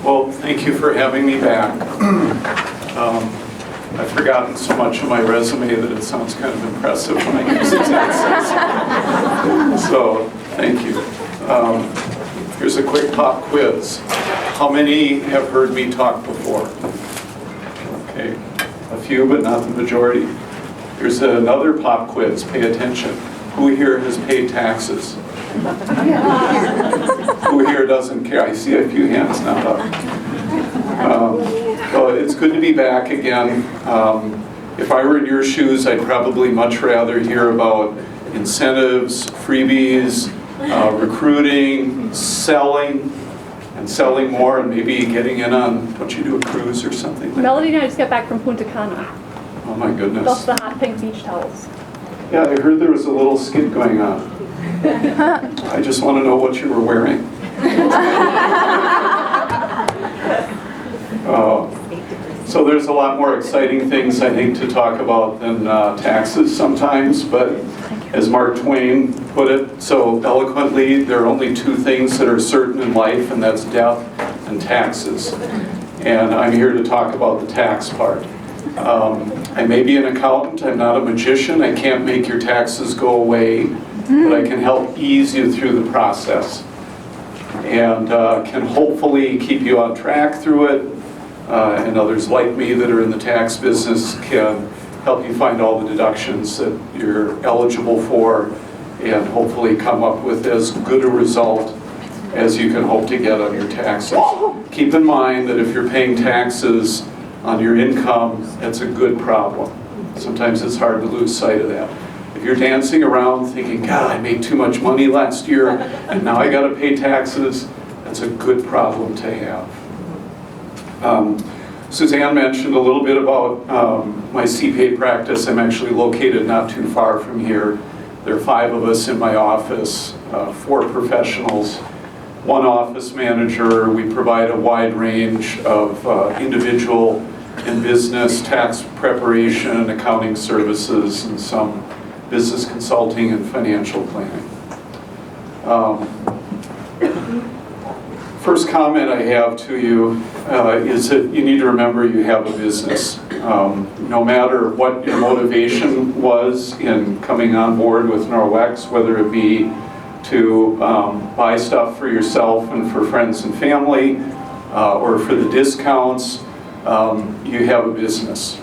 Well, thank you for having me back. I've forgotten so much of my resume that it sounds kind of impressive when I use it. So, thank you. Here's a quick pop quiz. How many have heard me talk before? Okay, a few, but not the majority. Here's another pop quiz. Pay attention. Who here has paid taxes? Who here doesn't care? I see a few hands now up. Well, it's good to be back again. If I were in your shoes, I'd probably much rather hear about incentives, freebies, recruiting, selling, and selling more, and maybe getting in on, what you do, a cruise or something like Melody and I just got back from Punta Cana. that. Oh my goodness. That's the hot pink beach towels. Yeah, I heard there was a little skit going on. I just want to know what you were wearing. So there's a lot more exciting things, I think, to talk about than taxes sometimes, but as Mark Twain put it so eloquently, there are only two things that are certain in life, and that's death and taxes. And I'm here to talk about the tax part. I may be an accountant, I'm not a magician, I can't make your taxes go away, but I can help ease you through the process and can hopefully keep you on track through it, and others like me that are in the tax business can help you find all the deductions that you're eligible for and hopefully come up with as good a result as you can hope to get on your taxes. Keep in mind that if you're paying taxes on your income, that's a good problem. Sometimes it's hard to lose sight of that. If you're dancing around thinking, God, I made too much money last year and now I got to pay taxes, that's a good problem to have. Suzanne mentioned a little bit about my CPA practice. I'm actually located not too far from here. There are 5 of us in my office, 4 professionals, 1 office manager. We provide a wide range of individual and business tax preparation, accounting services, and some business consulting and financial planning. First comment I have to you is that you need to remember you have a business. No matter what your motivation was in coming on board with Norwex, whether it be to buy stuff for yourself and for friends and family, or for the discounts, you have a business.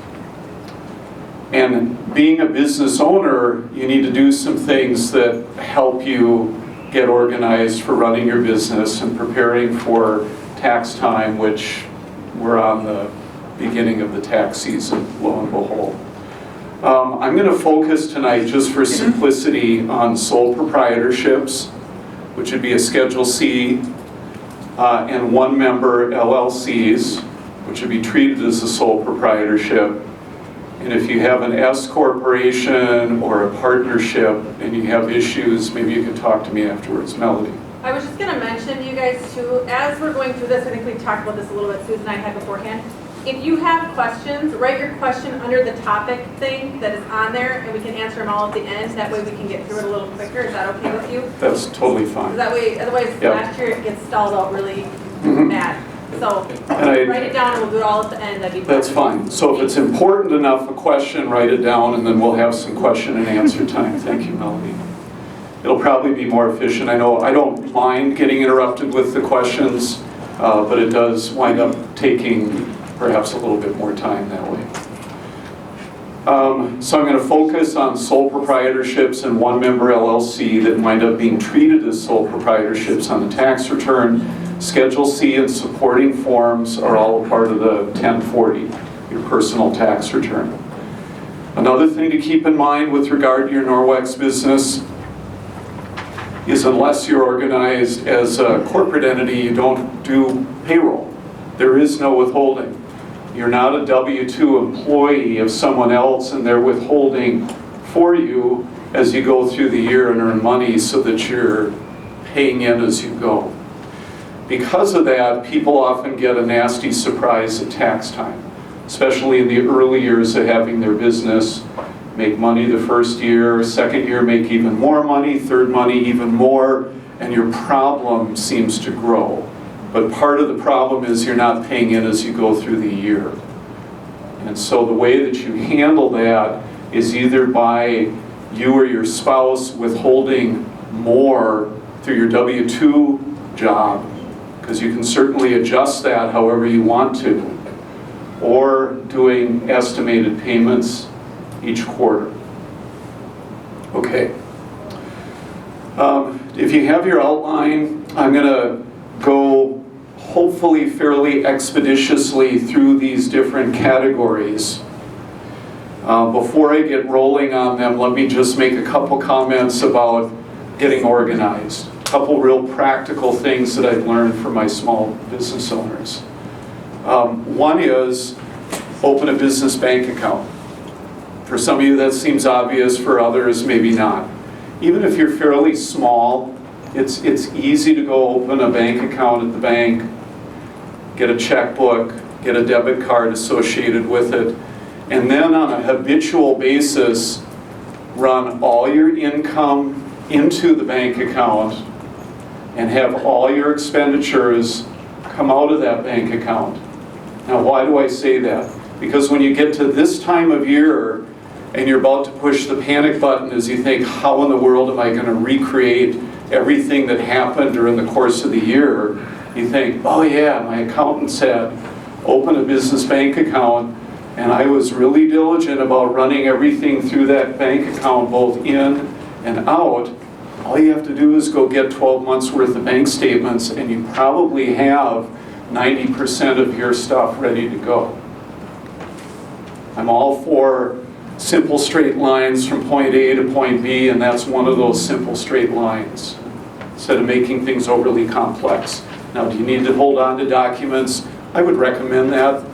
And being a business owner, you need to do some things that help you get organized for running your business and preparing for tax time, which we're on the beginning of the tax season, lo and behold. I'm going to focus tonight, just for simplicity, on sole proprietorships, which would be a Schedule C, and 1-member LLCs, which would be treated as a sole proprietorship. And if you have an S corporation or a partnership and you have issues, maybe you can talk to me afterwards. Melody. I was just going to mention to you guys too, as we're going through this, I think we talked about this a little bit, Susan and I had beforehand. If you have questions, write your question under the topic thing that is on there, and we can answer them all at the end. That way we can get through it a little quicker. Is that okay with you? That's totally fine. That way, otherwise Yep. last year it gets stalled out really bad. So write it down and we'll do it all at the end. That'd be That's fine. So if it's important enough, a question, write it down, and then we'll have some question and answer time. Thank you, Melody. It'll probably be more efficient. I know I don't mind getting interrupted with the questions, but it does wind up taking perhaps a little bit more time that way. So I'm going to focus on sole proprietorships and 1-member LLC that wind up being treated as sole proprietorships on the tax return. Schedule C and supporting forms are all a part of the 1040, your personal tax return. Another thing to keep in mind with regard to your Norwex business is unless you're organized as a corporate entity, you don't do payroll. There is no withholding. You're not a W-2 employee of someone else and they're withholding for you as you go through the year and earn money so that you're paying in as you go. Because of that, people often get a nasty surprise at tax time, especially in the early years of having their business. Make money the first year, second year make even more money, third money even more, and your problem seems to grow. But part of the problem is you're not paying in as you go through the year. And so the way that you handle that is either by you or your spouse withholding more through your W-2 job, because you can certainly adjust that however you want to, or doing estimated payments each quarter. Okay. If you have your outline, I'm going to go hopefully fairly expeditiously through these different categories. Before I get rolling on them, let me just make a couple comments about getting organized. A couple real practical things that I've learned from my small business owners. One is open a business bank account. For some of you that seems obvious, for others maybe not. Even if you're fairly small, it's easy to go open a bank account at the bank, get a checkbook, get a debit card associated with it, and then on a habitual basis, run all your income into the bank account and have all your expenditures come out of that bank account. Now, why do I say that? Because when you get to this time of year and you're about to push the panic button as you think, how in the world am I going to recreate everything that happened during the course of the year? You think, oh yeah, my accountant said, open a business bank account, and I was really diligent about running everything through that bank account, both in and out. All you have to do is go get 12 months worth of bank statements, and you probably have 90% of your stuff ready to go. I'm all for simple straight lines from point A to point B, and that's one of those simple straight lines, instead of making things overly complex. Now, do you need to hold on to documents? I would recommend that,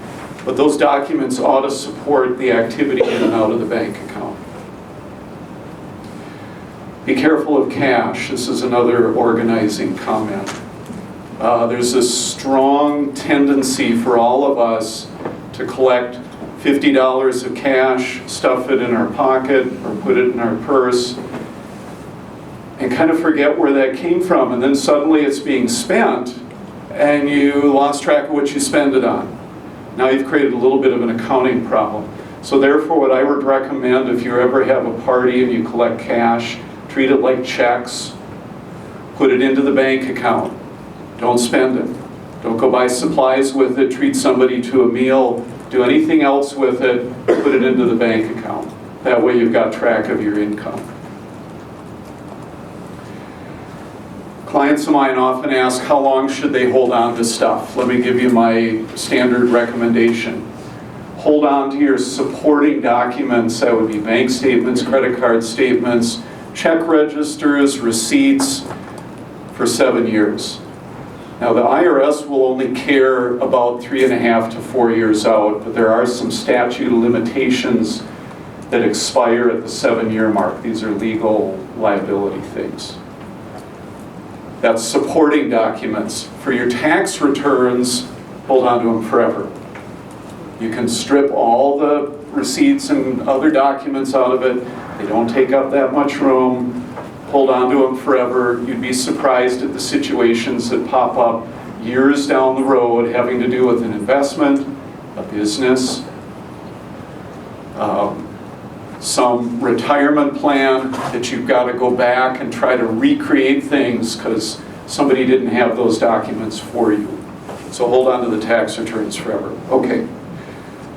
but those documents ought to support the activity in and out of the bank account. Be careful of cash. This is another organizing comment. There's a strong tendency for all of us to collect $50 of cash, stuff it in our pocket or put it in our purse, and kind of forget where that came from, and then suddenly it's being spent and you lost track of what you spend it on. Now you've created a little bit of an accounting problem. So therefore, what I would recommend, if you ever have a party and you collect cash, treat it like checks, put it into the bank account. Don't spend it. Don't go buy supplies with it, treat somebody to a meal, do anything else with it, put it into the bank account. That way you've got track of your income. Clients of mine often ask, how long should they hold on to stuff? Let me give you my standard recommendation. Hold on to your supporting documents. That would be bank statements, credit card statements, check registers, receipts, for 7 years. Now, the IRS will only care about 3.5 to 4 years out, but there are some statute of limitations that expire at the 7-year mark. These are legal liability things. That's supporting documents. For your tax returns, hold on to them forever. You can strip all the receipts and other documents out of it. They don't take up that much room. Hold on to them forever. You'd be surprised at the situations that pop up years down the road having to do with an investment, a business, some retirement plan that you've got to go back and try to recreate things because somebody didn't have those documents for you. So hold on to the tax returns forever. Okay,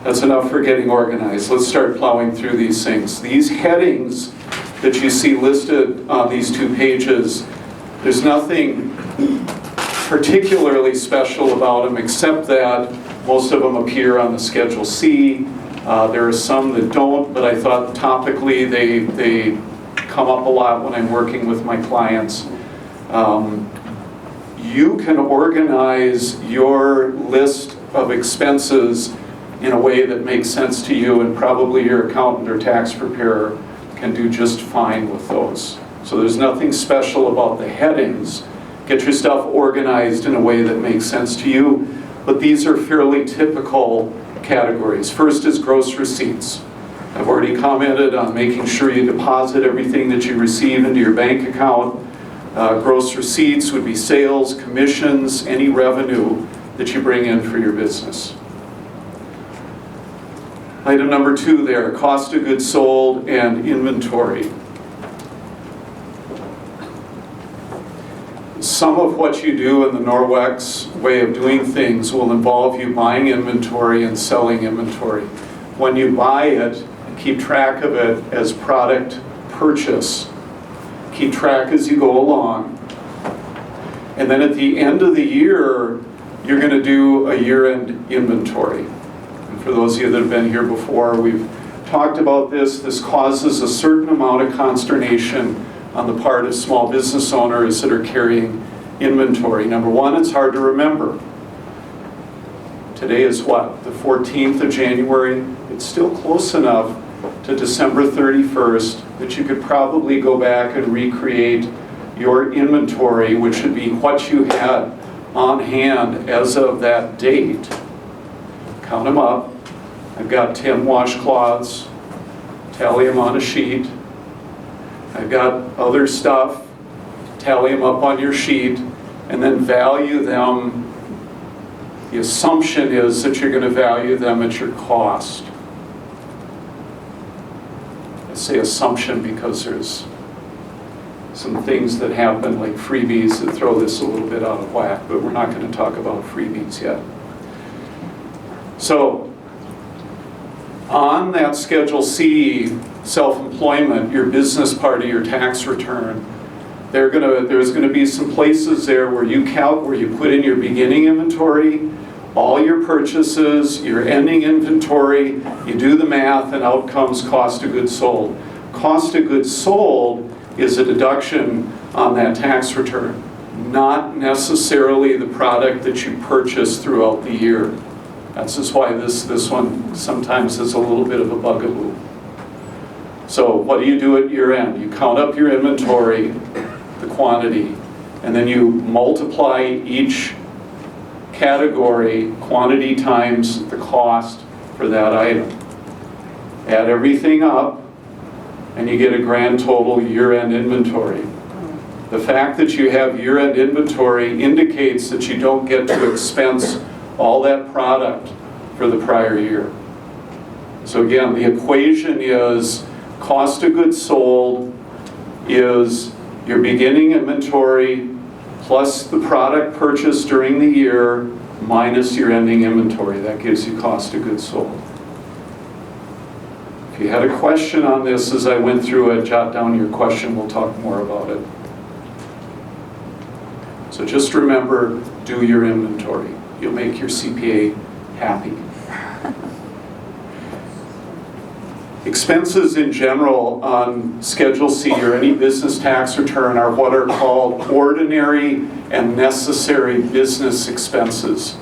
that's enough for getting organized. Let's start plowing through these things. These headings that you see listed on these 2 pages, there's nothing particularly special about them except that most of them appear on the Schedule C. There are some that don't, but I thought topically they come up a lot when I'm working with my clients. You can organize your list of expenses in a way that makes sense to you, and probably your accountant or tax preparer can do just fine with those. So there's nothing special about the headings. Get your stuff organized in a way that makes sense to you, but these are fairly typical categories. First is gross receipts. I've already commented on making sure you deposit everything that you receive into your bank account. Gross receipts would be sales, commissions, any revenue that you bring in for your business. Item number 2 there, cost of goods sold and inventory. Some of what you do in the Norwex way of doing things will involve you buying inventory and selling inventory. When you buy it, keep track of it as product purchase. Keep track as you go along. And then at the end of the year, you're going to do a year-end inventory. And for those of you that have been here before, we've talked about this. This causes a certain amount of consternation on the part of small business owners that are carrying inventory. Number one, it's hard to remember. Today is what? The 14th of January? It's still close enough to December 31st that you could probably go back and recreate your inventory, which should be what you had on hand as of that date. Count them up. I've got 10 washcloths. Tally them on a sheet. I've got other stuff. Tally them up on your sheet, and then value them. The assumption is that you're going to value them at your cost. I say assumption because there's some things that happen, like freebies, that throw this a little bit out of whack, but we're not going to talk about freebies yet. So, on that Schedule C, self-employment, your business part of your tax return, there's going to be some places there where you put in your beginning inventory, all your purchases, your ending inventory, you do the math, and out comes cost of goods sold. Cost of goods sold is a deduction on that tax return, not necessarily the product that you purchase throughout the year. That's just why this one sometimes is a little bit of a bugaboo. So what do at year end? You count up your inventory, the quantity, and then you multiply each category, quantity times the cost for that item. Add everything up, and you get a grand total year-end inventory. The fact that you have year-end inventory indicates that you don't get to expense all that product for the prior year. So again, the equation is cost of goods sold is your beginning inventory plus the product purchased during the year minus your ending inventory. That gives you cost of goods sold. If you had a question on this as I went through it, jot down your question. We'll talk more about it. So just remember, do your inventory. You'll make your CPA happy. Expenses in general on Schedule C or any business tax return are what are called ordinary and necessary business expenses.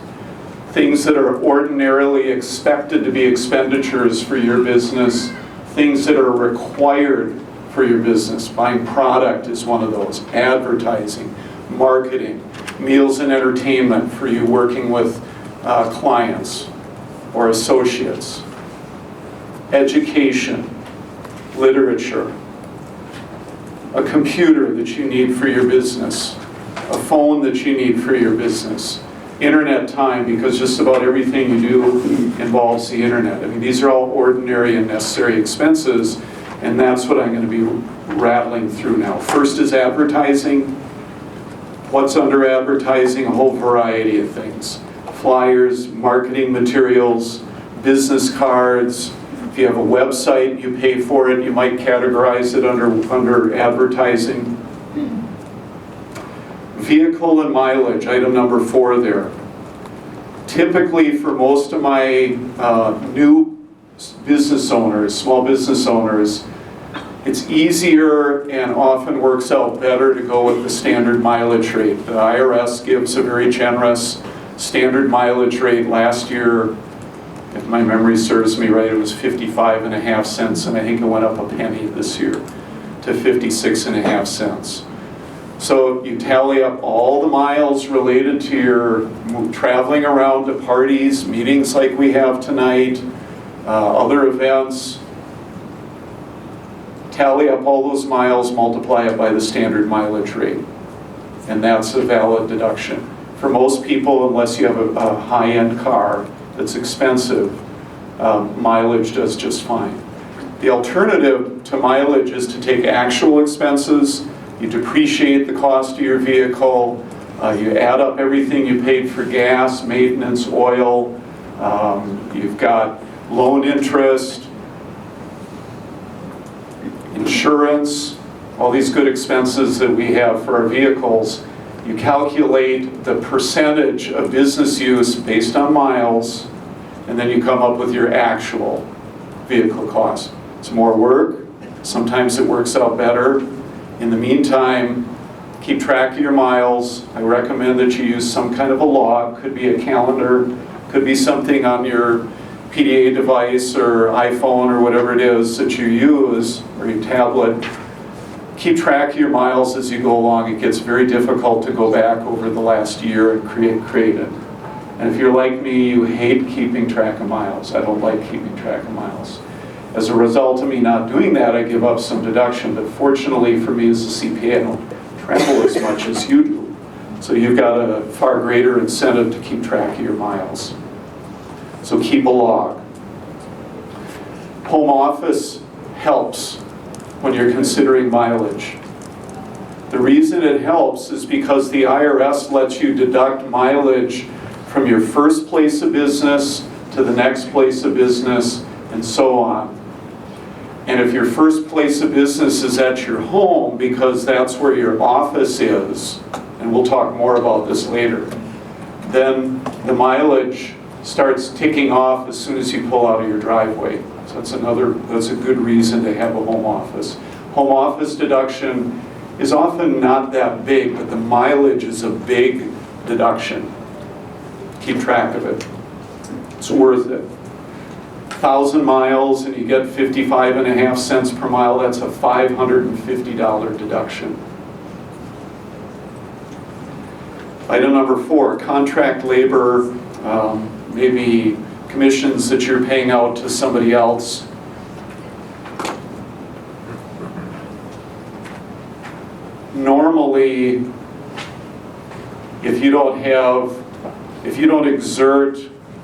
Things that are ordinarily expected to be expenditures for your business, things that are required for your business. Buying product is one of those. Advertising, marketing, meals and entertainment for you working with clients or associates. Education, literature, a computer that you need for your business, a phone that you need for your business, internet time, because just about everything you do involves the internet. I mean, these are all ordinary and necessary expenses, and that's what I'm going to be rattling through now. First is advertising. What's under advertising? A whole variety of things. Flyers, marketing materials, business cards. If you have a website, you pay for it, you might categorize it under advertising. Vehicle and mileage, item number 4 there. Typically for most of my new business owners, small business owners, it's easier and often works out better to go with the standard mileage rate. The IRS gives a very generous standard mileage rate. Last year, if my memory serves me right, it was 55.5 cents, and I think it went up a penny this year to 56.5 cents. So you tally up all the miles related to your traveling around to parties, meetings like we have tonight, other events. Tally up all those miles, multiply it by the standard mileage rate. and that's a valid deduction. For most people, unless you have a high-end car that's expensive, mileage does just fine. The alternative to mileage is to take actual expenses, you depreciate the cost of your vehicle, you add up everything you paid for gas, maintenance, oil, you've got loan interest, insurance, all these good expenses that we have for our vehicles. You calculate the percentage of business use based on miles, and then you come up with your actual vehicle cost. It's more work. Sometimes it works out better. In the meantime, keep track of your miles. I recommend that you use some kind of a log. Could be a calendar, could be something on your PDA device or iPhone or whatever it is that you use, or your tablet. Keep track of your miles as you go along. It gets very difficult to go back over the last year and create it. And if you're like me, you hate keeping track of miles. I don't like keeping track of miles. As a result of me not doing that, I give up some deduction. But fortunately for me as a CPA, I don't travel as much as you do. So you've got a far greater incentive to keep track of your miles. So keep a log. Home office helps when you're considering mileage. The reason it helps is because the IRS lets you deduct mileage from your first place of business to the next place of business and so on. And if your first place of business is at your home because that's where your office is, and we'll talk more about this later, then the mileage starts ticking off as soon as you pull out of your driveway. So that's a good reason to have a home office. Home office deduction is often not that big, but the mileage is a big deduction. Keep track of it. It's worth it. 1,000 miles and you get 55.5 cents per mile, that's a $550 deduction. Item number 4, contract labor, maybe commissions that you're paying out to somebody else. Normally, if you don't exert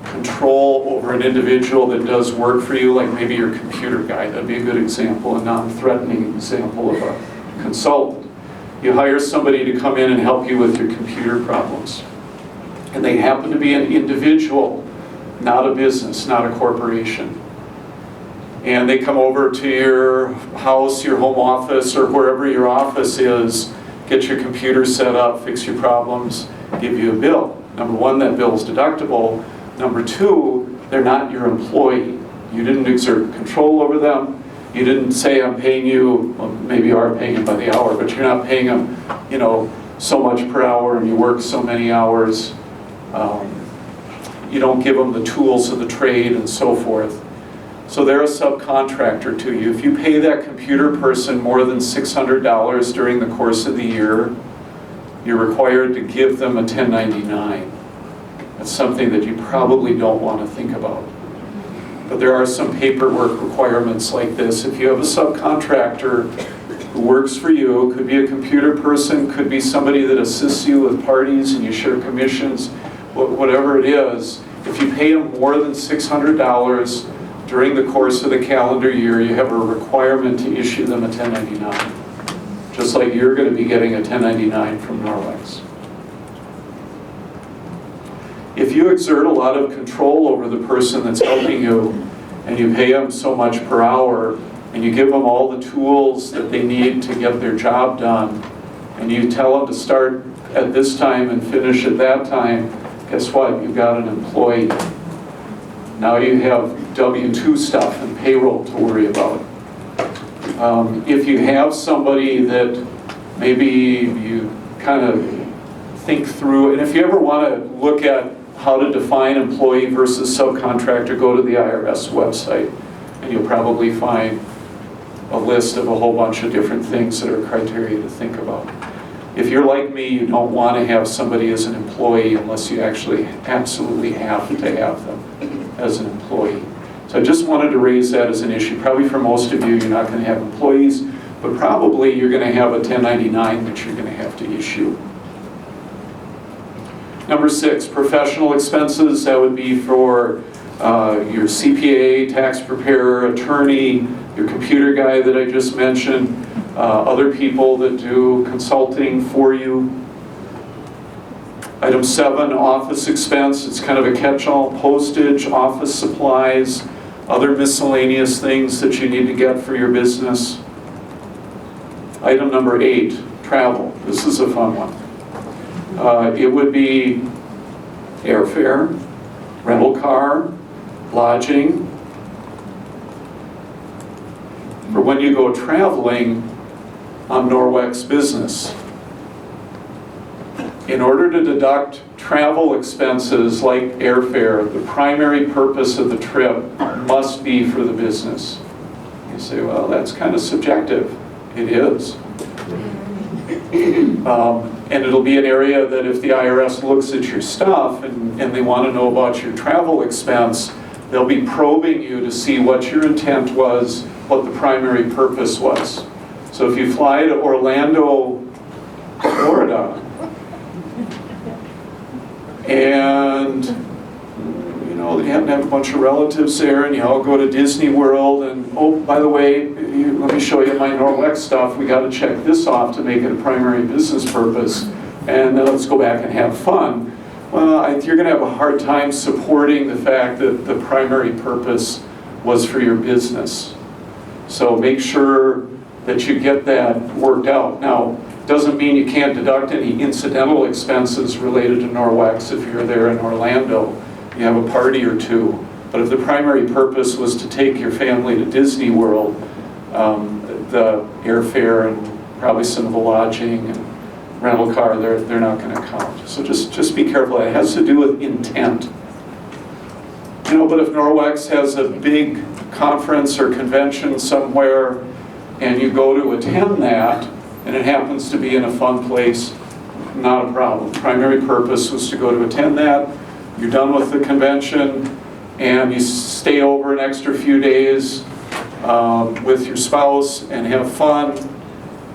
control over an individual that does work for you, like maybe your computer guy, that'd be a good example, a non-threatening example of a consultant. You hire somebody to come in and help you with your computer problems. And they happen to be an individual, not a business, not a corporation. And they come over to your house, your home office, or wherever your office is, get your computer set up, fix your problems, give you a bill. Number 1, that bill's deductible. Number 2, they're not your employee. You didn't exert control over them. You didn't say, I'm paying you, well, maybe you are paying them by the hour, but you're not paying them, so much per hour and you work so many hours. You don't give them the tools of the trade and so forth. So they're a subcontractor to you. If you pay that computer person more than $600 during the course of the year, you're required to give them a 1099. That's something that you probably don't want to think about. But there are some paperwork requirements like this. If you have a subcontractor who works for you, it could be a computer person, could be somebody that assists you with parties and you share commissions, whatever it is, if you pay them more than $600 during the course of the calendar year, you have a requirement to issue them a 1099. Just like you're going to be getting a 1099 from Norlex. If you exert a lot of control over the person that's helping you, and you pay them so much per hour, and you give them all the tools that they need to get their job done, and you tell them to start at this time and finish at that time, guess what? You've got an employee. Now you have W-2 stuff and payroll to worry about. If you have somebody that maybe you kind of think through, and if you ever want to look at how to define employee versus subcontractor, go to the IRS website and you'll probably find a list of a whole bunch of different things that are criteria to think about. If you're like me, you don't want to have somebody as an employee unless you actually absolutely have to have them as an employee. So I just wanted to raise that as an issue. Probably for most of you, you're not going to have employees, but probably you're going to have a 1099 that you're going to have to issue Number 6, professional expenses. That would be for your CPA, tax preparer, attorney, your computer guy that I just mentioned, other people that do consulting for you. Item 7, office expense. It's kind of a catch-all: postage, office supplies, other miscellaneous things that you need to get for your business. Item number 8, travel. This is a fun one. It would be airfare, rental car, lodging. For when you go traveling on Norwex business. In order to deduct travel expenses like airfare, the primary purpose of the trip must be for the business. You say, well, that's kind of subjective. It is. And it'll be an area that if the IRS looks at your stuff and they want to know about your travel expense, they'll be probing you to see what your intent was, what the primary purpose was. So if you fly to Orlando, Florida, and you happen to have a bunch of relatives there, and you all go to Disney World, and oh, by the way, let me show you my Norwex stuff. We got to check this off to make it a primary business purpose, and then let's go back and have fun. Well, you're going to have a hard time supporting the fact that the primary purpose was for your business. So make sure that you get that worked out. Now, doesn't mean you can't deduct any incidental expenses related to Norwex if you're there in Orlando. You have a party or two. But if the primary purpose was to take your family to Disney World, the airfare and probably some of the lodging and rental car, they're not going to count. So just be careful. It has to do with intent. But if Norwex has a big conference or convention somewhere and you go to attend that, and it happens to be in a fun place, not a problem. The primary purpose was to go to attend that. You're done with the convention, and you stay over an extra few days with your spouse and have fun.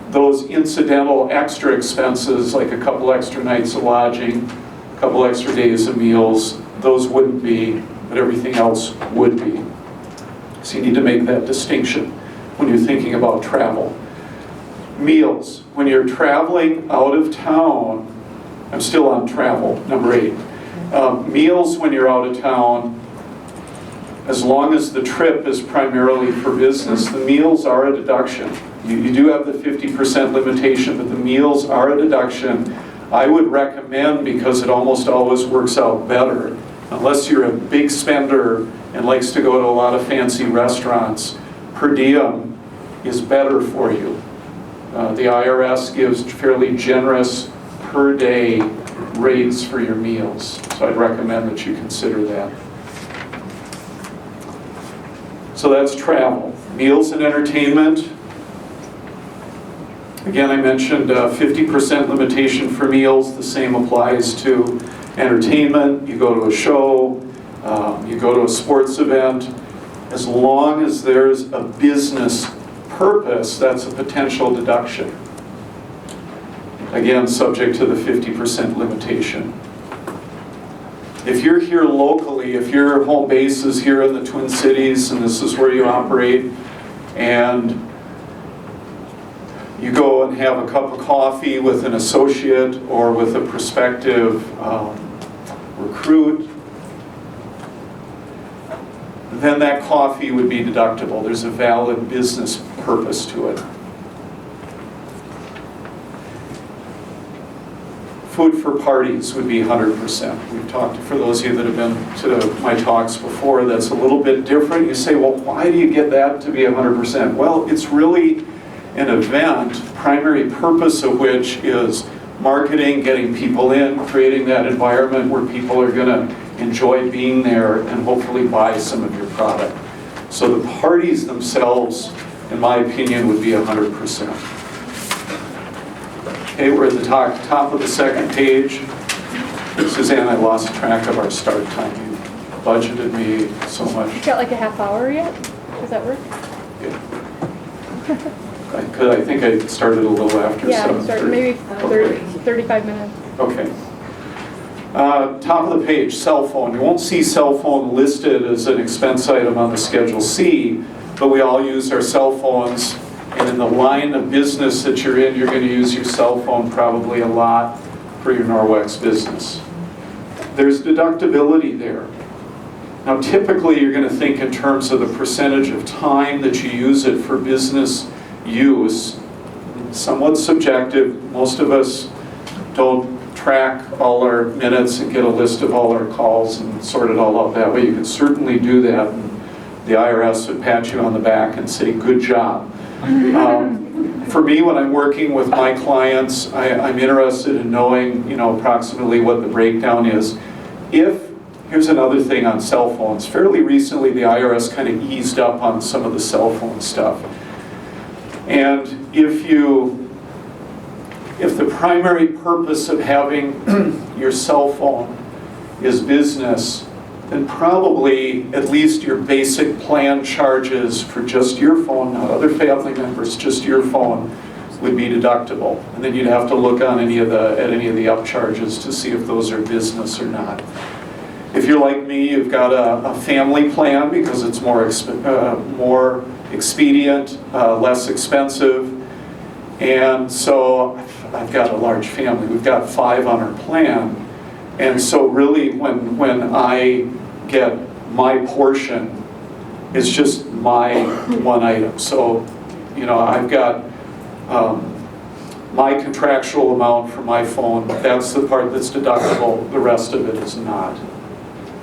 Those incidental extra expenses, like a couple extra nights of lodging, a couple extra days of meals, those wouldn't be, but everything else would be. So you need to make that distinction when you're thinking about travel. Meals. When you're traveling out of town, I'm still on travel, number 8. Meals when you're out of town, as long as the trip is primarily for business, the meals are a deduction. You do have the 50% limitation, but the meals are a deduction. I would recommend, because it almost always works out better, unless you're a big spender and likes to go to a lot of fancy restaurants, per diem is better for you. The IRS gives fairly generous per day rates for your meals. So I'd recommend that you consider that. So that's travel. Meals and entertainment. Again, I mentioned 50% limitation for meals. The same applies to entertainment. You go to a show, you go to a sports event. As long as there's a business purpose, that's a potential deduction. Again, subject to the 50% limitation. If you're here locally, if your home base is here in the Twin Cities and this is where you operate, and you go and have a cup of coffee with an associate or with a prospective recruit, then that coffee would be deductible. There's a valid business purpose to it. Food for parties would be 100%. We've talked, for those of you that have been to my talks before, that's a little bit different. You say, well, why do you get that to be 100%? Well, it's really an event, primary purpose of which is marketing, getting people in, creating that environment where people are going to enjoy being there and hopefully buy some of your product. So the parties themselves, in my opinion, would be 100%. Okay, we're at the top of the second page. Suzanne, I lost track of our start time. You budgeted me so much. You got like a half hour yet? Does that work? Yeah. I think I started a little after 7:30. Yeah, start maybe 35 minutes. Okay. Top of the page, cell phone. You won't see cell phone listed as an expense item on the Schedule C, but we all use our cell phones, and in the line of business that you're in, you're going to use your cell phone probably a lot for your Norwex business. There's deductibility there. Now typically you're going to think in terms of the percentage of time that you use it for business use. Somewhat subjective. Most of us don't track all our minutes and get a list of all our calls and sort it all out that way. You can certainly do that, and the IRS would pat you on the back and say, good job. For me, when I'm working with my clients, I'm interested in knowing, approximately what the breakdown is. Here's another thing on cell phones. Fairly recently, the IRS kind of eased up on some of the cell phone stuff. And if the primary purpose of having your cell phone is business, then probably at least your basic plan charges for just your phone, not other family members, just your phone, would be deductible. And then you'd have to look on any of the upcharges to see if those are business or not. If you're like me, you've got a family plan because it's more expedient, less expensive. And so I've got a large family. We've got 5 on our plan. And so really when I get my portion, it's just my one item. So, I've got my contractual amount for my phone. That's the part that's deductible. The rest of it is not.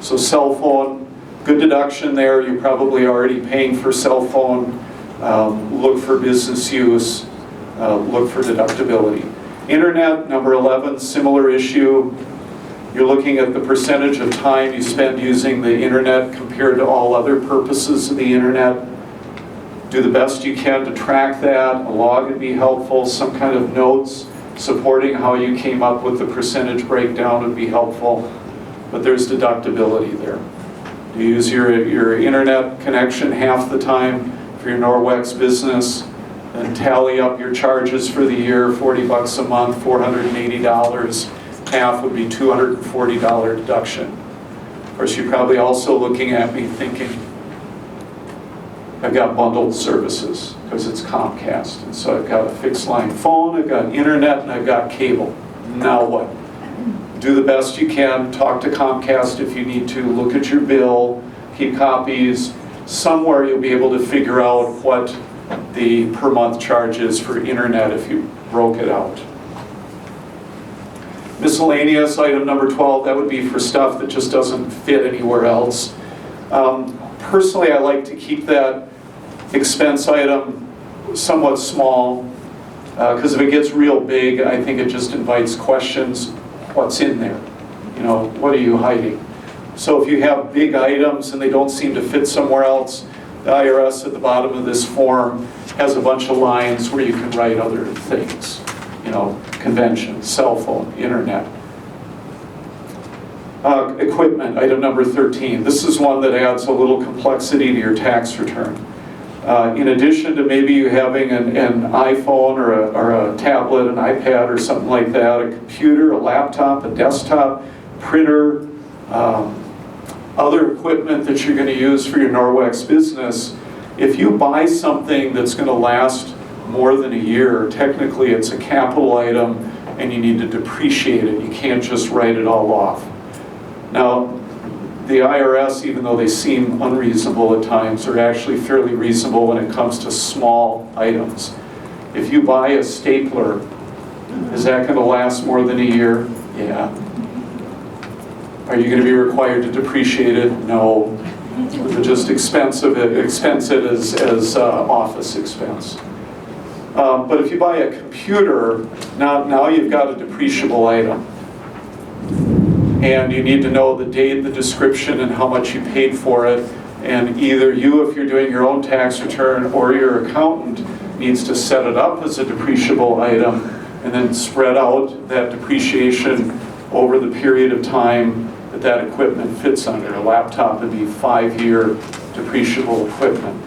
So cell phone, good deduction there. You're probably already paying for cell phone. Look for business use. Look for deductibility. Internet, number 11, similar issue. You're looking at the percentage of time you spend using the internet compared to all other purposes of the internet. Do the best you can to track that. A log would be helpful. Some kind of notes supporting how you came up with the percentage breakdown would be helpful. But there's deductibility there. You use your internet connection half the time for your Norwex business, and tally up your charges for the year, $40 a month, $480. Half would be $240 deduction. Of course, you're probably also looking at me thinking, I've got bundled services because it's Comcast. And so I've got a fixed line phone, I've got internet, and I've got cable. Now what? Do the best you can. Talk to Comcast if you need to. Look at your bill. Keep copies. Somewhere you'll be able to figure out what the per month charge is for internet if you broke it out. Miscellaneous, item number 12, that would be for stuff that just doesn't fit anywhere else. Personally, I like to keep that expense item somewhat small, because if it gets real big, I think it just invites questions. What's in there? What are you hiding? So if you have big items and they don't seem to fit somewhere else, the IRS at the bottom of this form has a bunch of lines where you can write other things. Conventions, cell phone, internet. Equipment, item number 13. This is one that adds a little complexity to your tax return. In addition to maybe you having an iPhone or a tablet, an iPad or something like that, a computer, a laptop, a desktop, printer, other equipment that you're going to use for your Norwex business, if you buy something that's going to last more than a year, technically it's a capital item and you need to depreciate it. You can't just write it all off. Now, the IRS, even though they seem unreasonable at times, are actually fairly reasonable when it comes to small items. If you buy a stapler, is that going to last more than a year? Yeah. Are you going to be required to depreciate it? No. Just expense it as office expense. But if you buy a computer, now you've got a depreciable item. And you need to know the date, the description, and how much you paid for it. And either you, if you're doing your own tax return, or your accountant needs to set it up as a depreciable item and then spread out that depreciation over the period of time that equipment fits under. A laptop would be 5-year depreciable equipment.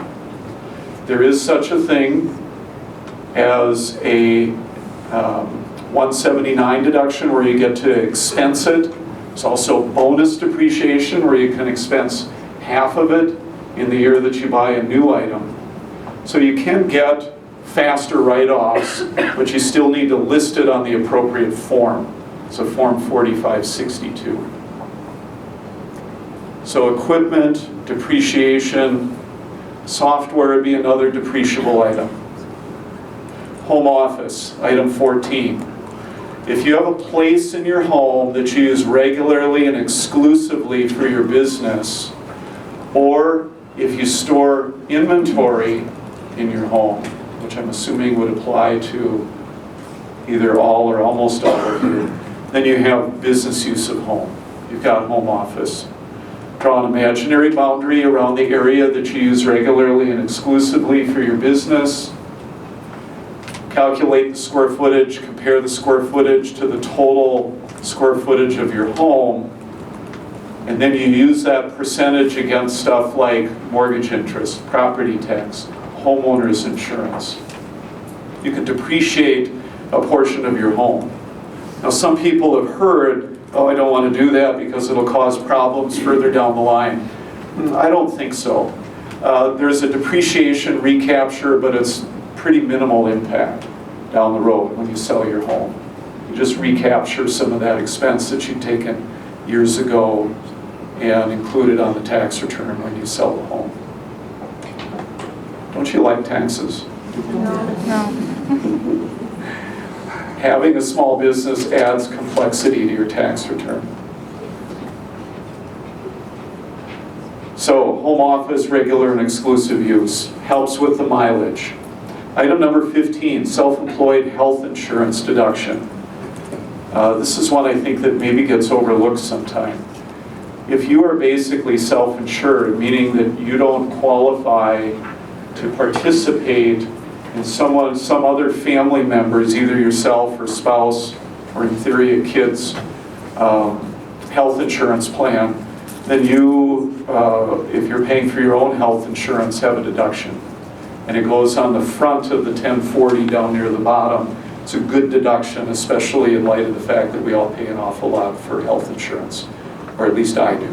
There is such a thing as a 179 deduction where you get to expense it. There's also bonus depreciation, where you can expense half of it in the year that you buy a new item. So you can get faster write-offs, but you still need to list it on the appropriate form. So Form 4562. So equipment, depreciation, software would be another depreciable item. Home office, item 14. If you have a place in your home that you use regularly and exclusively for your business, or if you store inventory in your home, which I'm assuming would apply to either all or almost all of you, then you have business use of home. You've got home office. Draw an imaginary boundary around the area that you use regularly and exclusively for your business. Calculate the square footage, compare the square footage to the total square footage of your home, and then you use that percentage against stuff like mortgage interest, property tax, homeowner's insurance. You can depreciate a portion of your home. Now, some people have heard, oh, I don't want to do that because it'll cause problems further down the line. I don't think so. There's a depreciation recapture, but it's pretty minimal impact down the road when you sell your home. You just recapture some of that expense that you'd taken years ago and include it on the tax return when you sell the home. Don't you like taxes? No. Having a small business adds complexity to your tax return. So, home office, regular and exclusive use, helps with the mileage. Item number 15, self-employed health insurance deduction. This is one I think that maybe gets overlooked sometime. If you are basically self-insured, meaning that you don't qualify to participate in some other family members, either yourself or spouse, or in theory a kid's health insurance plan, then you, if you're paying for your own health insurance, have a deduction. And it goes on the front of the 1040 down near the bottom. It's a good deduction, especially in light of the fact that we all pay an awful lot for health insurance, or at least I do.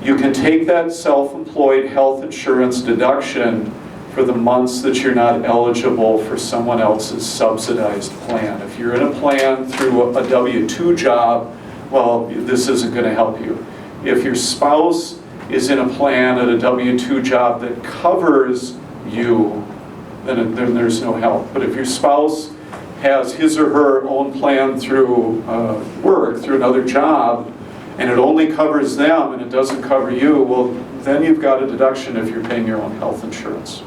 You can take that self-employed health insurance deduction for the months that you're not eligible for someone else's subsidized plan. If you're in a plan through a W-2 job, well, this isn't going to help you. If your spouse is in a plan at a W-2 job that covers you, then there's no help. But if your spouse has his or her own plan through work, through another job, and it only covers them and it doesn't cover you, well, then you've got a deduction if you're paying your own health insurance.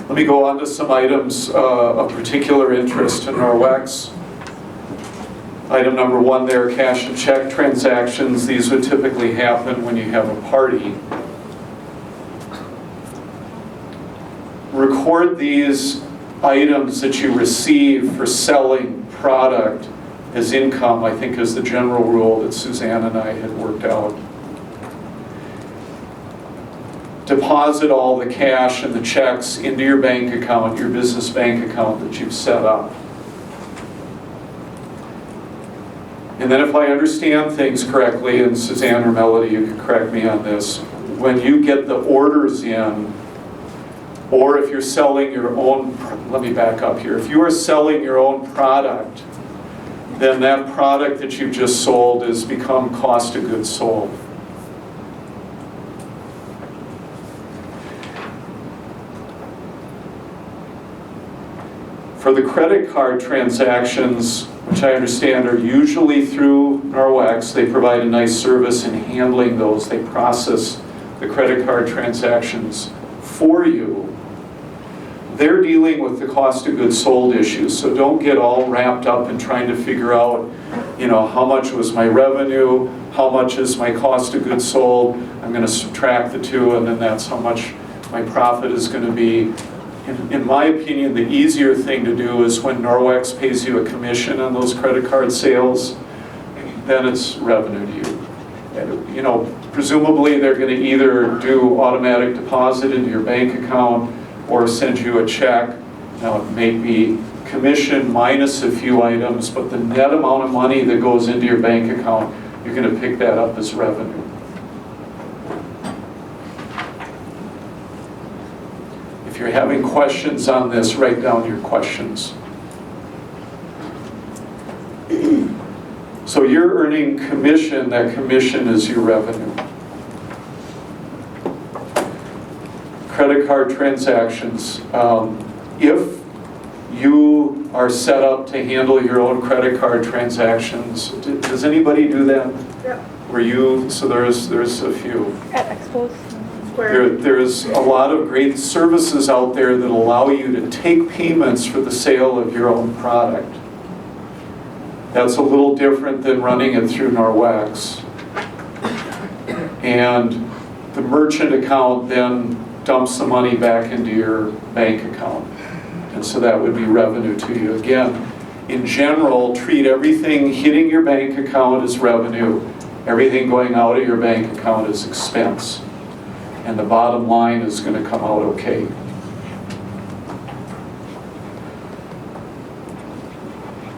Let me go on to some items of particular interest to Norwex. Item number 1 there, cash and check transactions. These would typically happen when you have a party. Record these items that you receive for selling product as income, I think is the general rule that Suzanne and I had worked out. Deposit all the cash and the checks into your bank account, your business bank account that you've set up. And then if I understand things correctly, and Suzanne or Melody, you can correct me on this, when you get the orders in, or if you're selling your own, let me back up here, if you are selling your own product, then that product that you've just sold has become cost of goods sold. For the credit card transactions, which I understand are usually through Norwex, they provide a nice service in handling those. They process the credit card transactions for you. They're dealing with the cost of goods sold issues, so don't get all wrapped up in trying to figure out, how much was my revenue, how much is my cost of goods sold. I'm going to subtract the two, and then that's how much my profit is going to be. In my opinion, the easier thing to do is when Norwex pays you a commission on those credit card sales, then it's revenue to you. Presumably they're going to either do automatic deposit into your bank account or send you a check. Now, it may be commission minus a few items, but the net amount of money that goes into your bank account, you're going to pick that up as revenue. If you're having questions on this, write down your questions. So you're earning commission, that commission is your revenue. Credit card transactions. If you are set up to handle your own credit card transactions, does anybody do that? Yep. So there's a few. At expos. There's a lot of great services out there that allow you to take payments for the sale of your own product. That's a little different than running it through Norwex. And the merchant account then dumps the money back into your bank account. And so that would be revenue to you. Again, in general, treat everything hitting your bank account as revenue. Everything going out of your bank account is expense. And the bottom line is going to come out okay.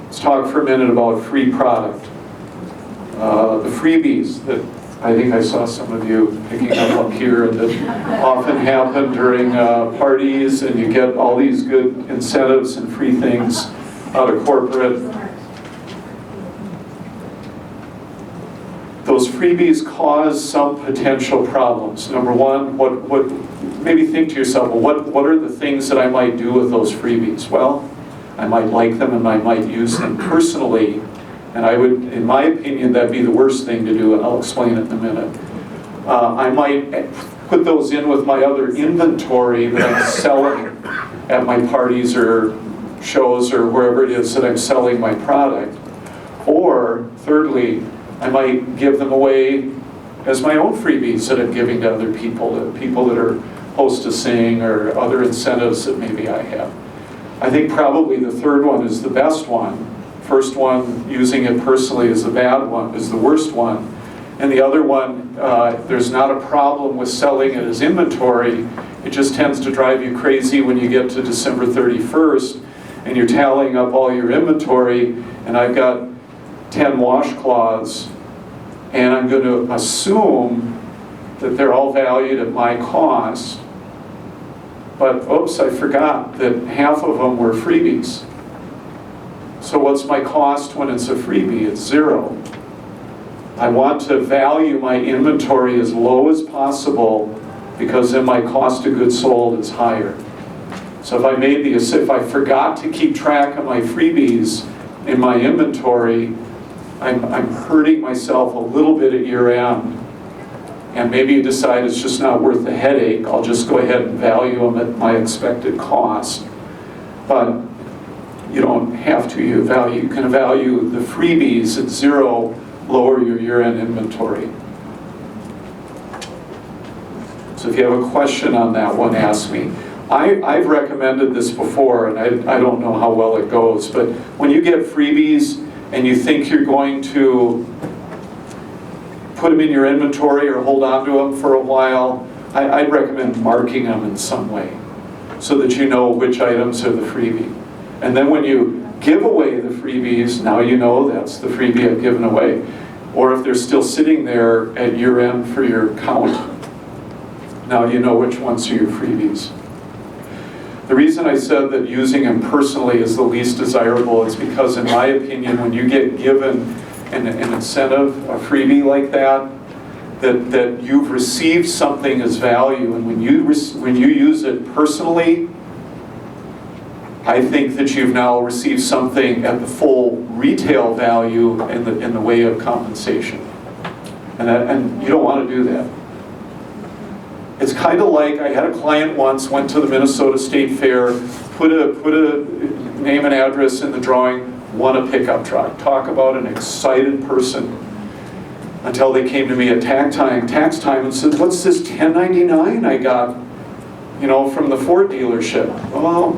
Let's talk for a minute about free product. The freebies that I think I saw some of you picking up here, and that often happen during parties, and you get all these good incentives and free things out of corporate. Those freebies cause some potential problems. Number one, maybe think to yourself, well, what are the things that I might do with those freebies? Well, I might like them and I might use them personally, and I would, in my opinion, that'd be the worst thing to do, and I'll explain it in a minute. I might put those in with my other inventory that I'm selling at my parties or shows or wherever it is that I'm selling my product. Or, thirdly, I might give them away as my own freebies that I'm giving to other people that are hostessing or other incentives that maybe I have. I think probably the third one is the best one. First one, using it personally, is the bad one, is the worst one. And the other one, there's not a problem with selling it as inventory. It just tends to drive you crazy when you get to December 31st and you're tallying up all your inventory, and I've got 10 washcloths, and I'm going to assume that they're all valued at my cost. But oops, I forgot that half of them were freebies. So what's my cost when it's a freebie? It's zero. I want to value my inventory as low as possible, because then my cost of goods sold is higher. So if I forgot to keep track of my freebies in my inventory, I'm hurting myself a little bit at year end. And maybe you decide it's just not worth the headache. I'll just go ahead and value them at my expected cost. But you don't have to. You can value the freebies at zero, lower your year-end inventory. So if you have a question on that one, ask me. I've recommended this before, and I don't know how well it goes, but when you get freebies and you think you're going to put them in your inventory or hold on to them for a while, I'd recommend marking them in some way so that you know which items are the freebie. And then when you give away the freebies, now you know that's the freebie I've given away. Or if they're still sitting there at year end for your count, now you know which ones are your freebies. The reason I said that using them personally is the least desirable is because, in my opinion, when you get given an incentive, a freebie like that, that you've received something as value, and when you use it personally, I think that you've now received something at the full retail value in the way of compensation, and you don't want to do that. It's kind of like, I had a client once, went to the Minnesota State Fair, put a name and address in the drawing, won a pickup truck. Talk about an excited person. Until they came to me at tax time and said, what's this 1099 I got, from the Ford dealership? Well,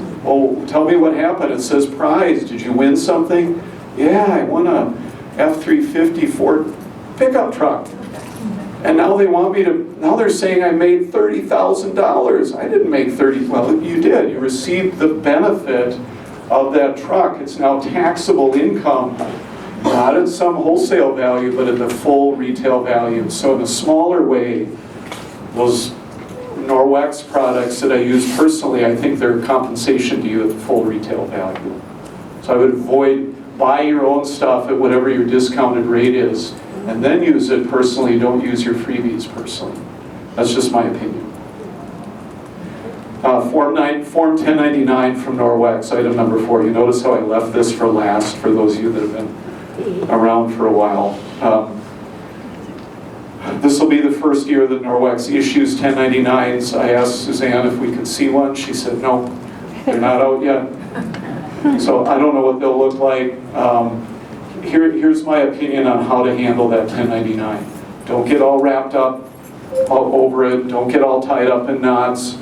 tell me what happened. It says prize. Did you win something? Yeah, I won a F-350 Ford pickup truck. And now they're saying I made $30,000. I didn't make well, you did. You received the benefit of that truck, it's now taxable income, not at some wholesale value, but at the full retail value. So in a smaller way, those Norwex products that I use personally, I think they're compensation to you at the full retail value. So I would avoid buy your own stuff at whatever your discounted rate is, and then use it personally. Don't use your freebies personally. That's just my opinion. Form 1099 from Norwex, item number 4. You notice how I left this for last for those of you that have been around for a while. This will be the first year that Norwex issues 1099s. I asked Suzanne if we could see one. She said, no, they're not out yet. So I don't know what they'll look like. Here's my opinion on how to handle that 1099. Don't get all wrapped up all over it. Don't get all tied up in knots.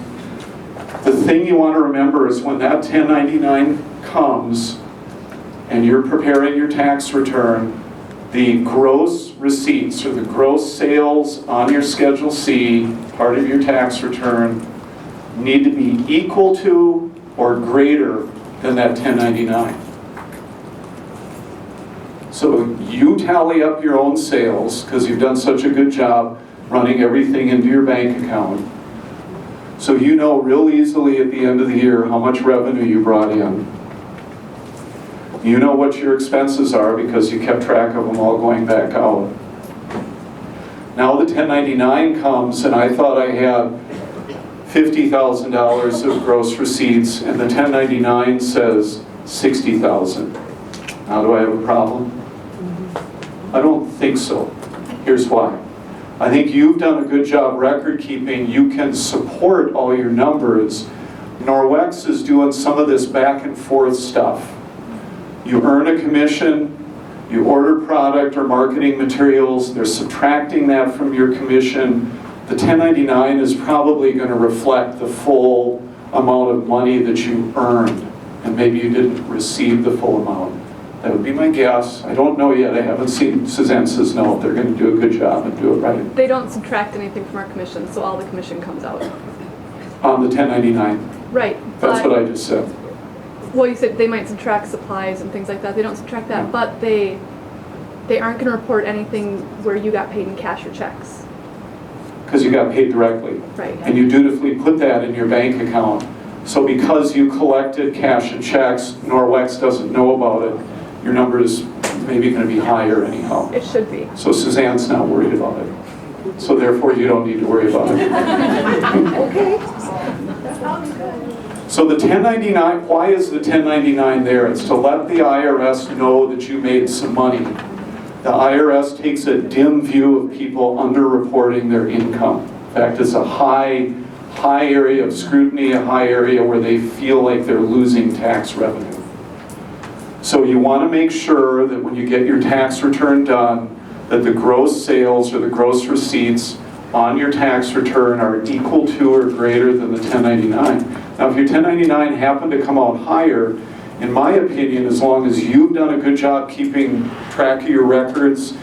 The thing you want to remember is when that 1099 comes and you're preparing your tax return, the gross receipts or the gross sales on your Schedule C, part of your tax return, need to be equal to or greater than that 1099. So you tally up your own sales because you've done such a good job running everything into your bank account. So you know real easily at the end of the year how much revenue you brought in. You know what your expenses are because you kept track of them all going back out. Now the 1099 comes and I thought I had $50,000 of gross receipts and the 1099 says $60,000. Now do I have a problem? I don't think so. Here's why. I think you've done a good job record keeping. You can support all your numbers. Norwex is doing some of this back and forth stuff. You earn a commission, you order product or marketing materials, they're subtracting that from your commission. The 1099 is probably going to reflect the full amount of money that you earned, and maybe you didn't receive the full amount. That would be my guess. I don't know yet. I haven't seen. Suzanne says no. They're going to do a good job and do it right. They don't subtract anything from our commission, so all the commission comes out. On the 1099. Right. That's what I just said. Well, you said they might subtract supplies and things like that. They don't subtract that, but they aren't going to report anything where you got paid in cash or checks. Because you got paid directly. Right. And you dutifully put that in your bank account. So because you collected cash and checks, Norwex doesn't know about it. Your number is maybe going to be higher anyhow. It should be. So Suzanne's not worried about it. So therefore you don't need to worry about it. Okay. So the 1099, why is the 1099 there? It's to let the IRS know that you made some money. The IRS takes a dim view of people underreporting their income. In fact, it's a high area of scrutiny, a high area where they feel like they're losing tax revenue. So you want to make sure that when you get your tax return done, that the gross sales or the gross receipts on your tax return are equal to or greater than the 1099. Now, if your 1099 happened to come out higher, in my opinion, as long as you've done a good job keeping track of your records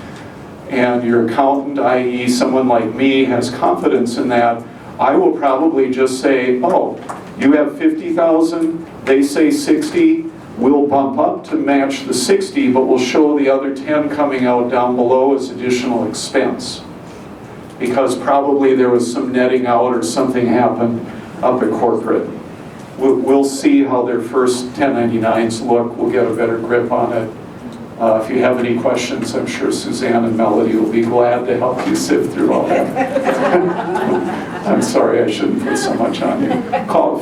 and your accountant, i.e. someone like me, has confidence in that, I will probably just say, oh, you have 50,000, they say 60, we'll bump up to match the 60, but we'll show the other 10 coming out down below as additional expense. Because probably there was some netting out or something happened up at corporate. We'll see how their first 1099s look. We'll get a better grip on it. If you have any questions, I'm sure Suzanne and Melody will be glad to help you sift through all that. I'm sorry, I shouldn't put so much on you.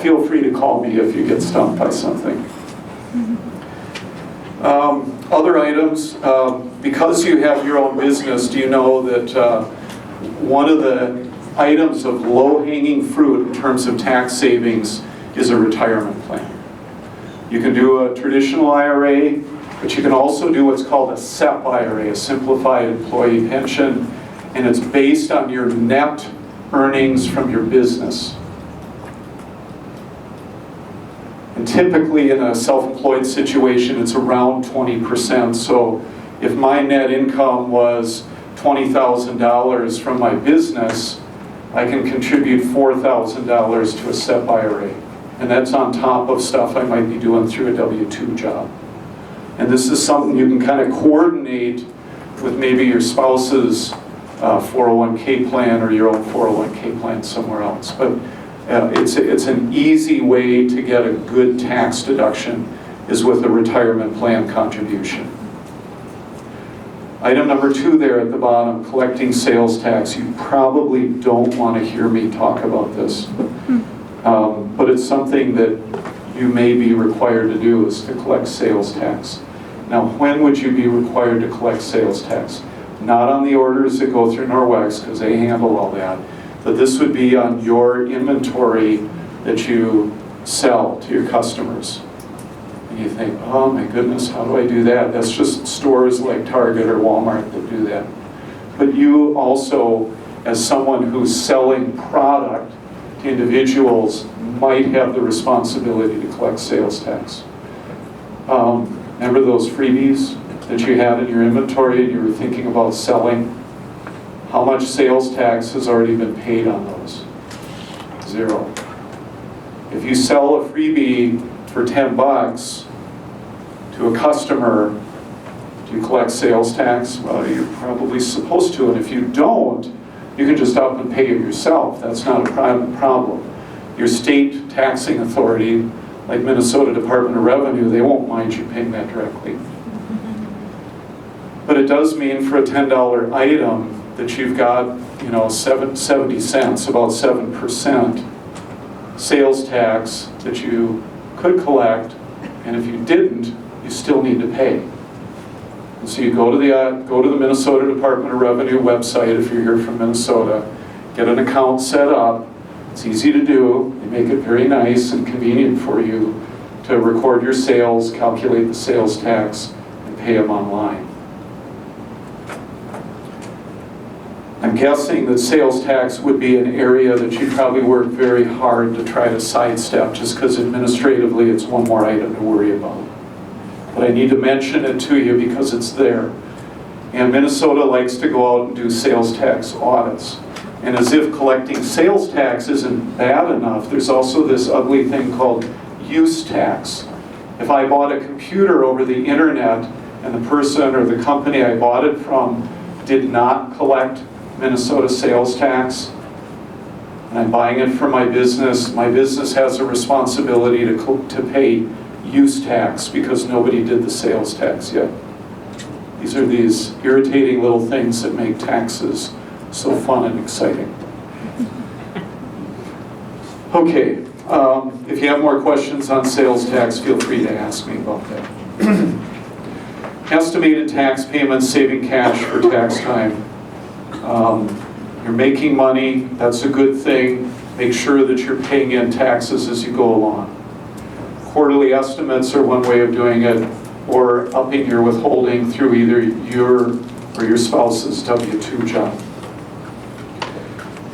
Feel free to call me if you get stumped by something. Other items, because you have your own business, do you know that one of the items of low-hanging fruit in terms of tax savings is a retirement plan? You can do a traditional IRA, but you can also do what's called a SEP IRA, a Simplified Employee Pension, and it's based on your net earnings from your business. And typically in a self-employed situation, it's around 20%. So if my net income was $20,000 from my business, I can contribute $4,000 to a SEP IRA. And that's on top of stuff I might be doing through a W-2 job. And this is something you can kind of coordinate with maybe your spouse's 401k plan or your own 401k plan somewhere else. But it's an easy way to get a good tax deduction is with a retirement plan contribution. Item number 2 there at the bottom, collecting sales tax. You probably don't want to hear me talk about this. But it's something that you may be required to do, is to collect sales tax. Now, when would you be required to collect sales tax? Not on the orders that go through Norwex, because they handle all that, but this would be on your inventory that you sell to your customers. And you think, oh my goodness, how do I do that? That's just stores like Target or Walmart that do that. But you also, as someone who's selling product to individuals, might have the responsibility to collect sales tax. Remember those freebies that you had in your inventory and you were thinking about selling? How much sales tax has already been paid on those? 0. If you sell a freebie for $10 to a customer, do you collect sales tax? Well, you're probably supposed to, and if you don't, you can just up and pay it yourself. That's not a problem. Your state taxing authority, like Minnesota Department of Revenue, they won't mind you paying that directly. But it does mean for a $10 item that you've got, 70 cents, about 7% sales tax that you could collect, and if you didn't, you still need to pay. And so you go to the Minnesota Department of Revenue website if you're here from Minnesota, get an account set up. It's easy to do. They make it very nice and convenient for you to record your sales, calculate the sales tax, and pay them online. I'm guessing that sales tax would be an area that you probably work very hard to try to sidestep, just because administratively it's one more item to worry about. But I need to mention it to you because it's there. And Minnesota likes to go out and do sales tax audits. And as if collecting sales tax isn't bad enough, there's also this ugly thing called use tax. If I bought a computer over the internet and the person or the company I bought it from did not collect Minnesota sales tax, and I'm buying it for my business has a responsibility to pay use tax because nobody did the sales tax yet. These are these irritating little things that make taxes so fun and exciting. Okay, if you have more questions on sales tax, feel free to ask me about that. Estimated tax payments, saving cash for tax time. You're making money, that's a good thing. Make sure that you're paying in taxes as you go along. Quarterly estimates are one way of doing it, or upping your withholding through either your or your spouse's W-2 job.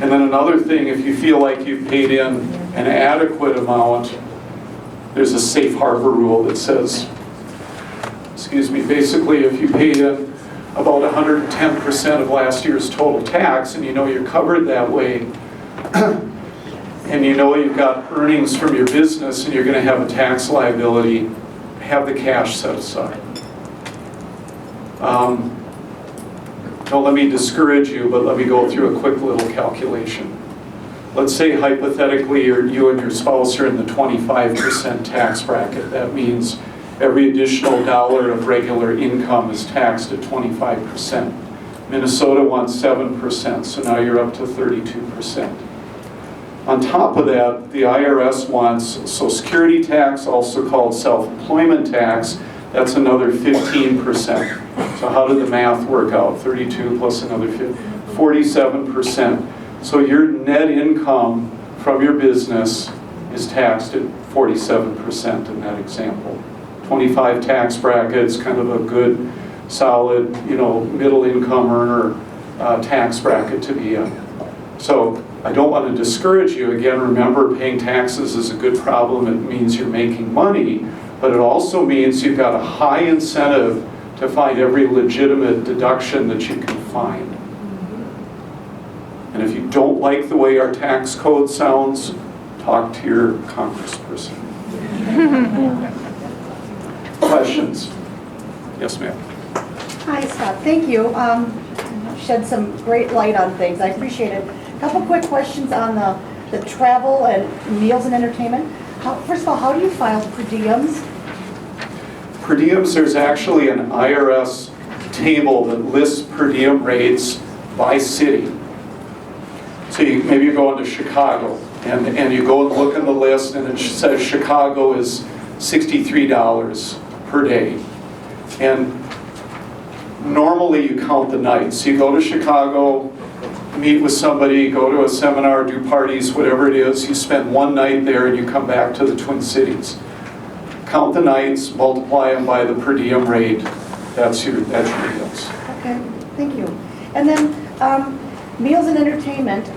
And then another thing, if you feel like you've paid in an adequate amount, there's a safe harbor rule that says, basically if you paid in about 110% of last year's total tax, and you know you're covered that way, and you know you've got earnings from your business and you're going to have a tax liability, have the cash set aside. Don't let me discourage you, but let me go through a quick little calculation. Let's say hypothetically you and your spouse are in the 25% tax bracket. That means every additional dollar of regular income is taxed at 25%. Minnesota wants 7%, so now you're up to 32%. On top of that, the IRS wants Social Security tax, also called self-employment tax. That's another 15%. So how did the math work out? 32 plus another 47%. So your net income from your business is taxed at 47% in that example. 25 tax brackets, kind of a good, solid, middle income earner tax bracket to be in. So I don't want to discourage you. Again, remember, paying taxes is a good problem. It means you're making money, but it also means you've got a high incentive to find every legitimate deduction that you can find. And if you don't like the way our tax code sounds, talk to your congressperson. Questions? Yes, ma'am. Hi, Scott. Thank you. Shed some great light on things. I appreciate it. A couple quick questions on the travel and meals and entertainment. First of all, how do you file per diems? Per diems, there's actually an IRS table that lists per diem rates by city. So maybe you're going to Chicago, and you go and look in the list, and it says Chicago is $63 per day. And normally you count the nights. You go to Chicago, meet with somebody, go to a seminar, do parties, whatever it is. You spend one night there and you come back to the Twin Cities. Count the nights, multiply them by the per diem rate. That's your meals. Okay, thank you. And then meals and entertainment.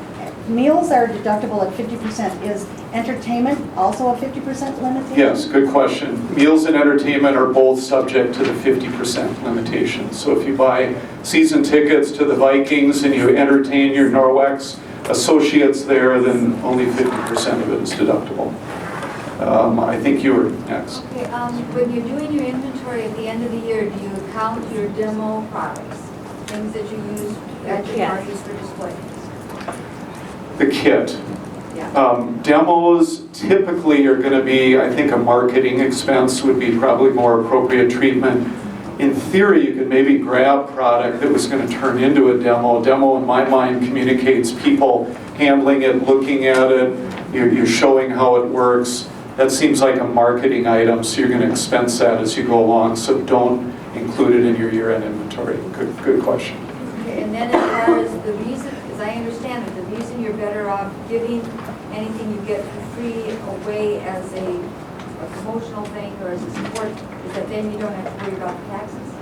Meals are deductible at 50%. Is entertainment also a 50% limitation? Yes, good question. Meals and entertainment are both subject to the 50% limitation. So if you buy season tickets to the Vikings and you entertain your Norwex associates there, then only 50% of it is deductible. I think you were next. Okay, when you're doing your inventory at the end of the year, do you count your demo products? Things that you use at your parties for display? The kit. Yeah. Demos typically are going to be, I think a marketing expense would be probably more appropriate treatment. In theory, you could maybe grab product that was going to turn into a demo. Demo, in my mind, communicates people handling it, looking at it, you're showing how it works. That seems like a marketing item, so you're going to expense that as you go along, so don't include it in your year-end inventory. Good question. Okay, and then as far as the reason, as I understand it, the reason you're better off giving anything you get for free away as a promotional thing or as a support is that then you don't have to worry about the taxes?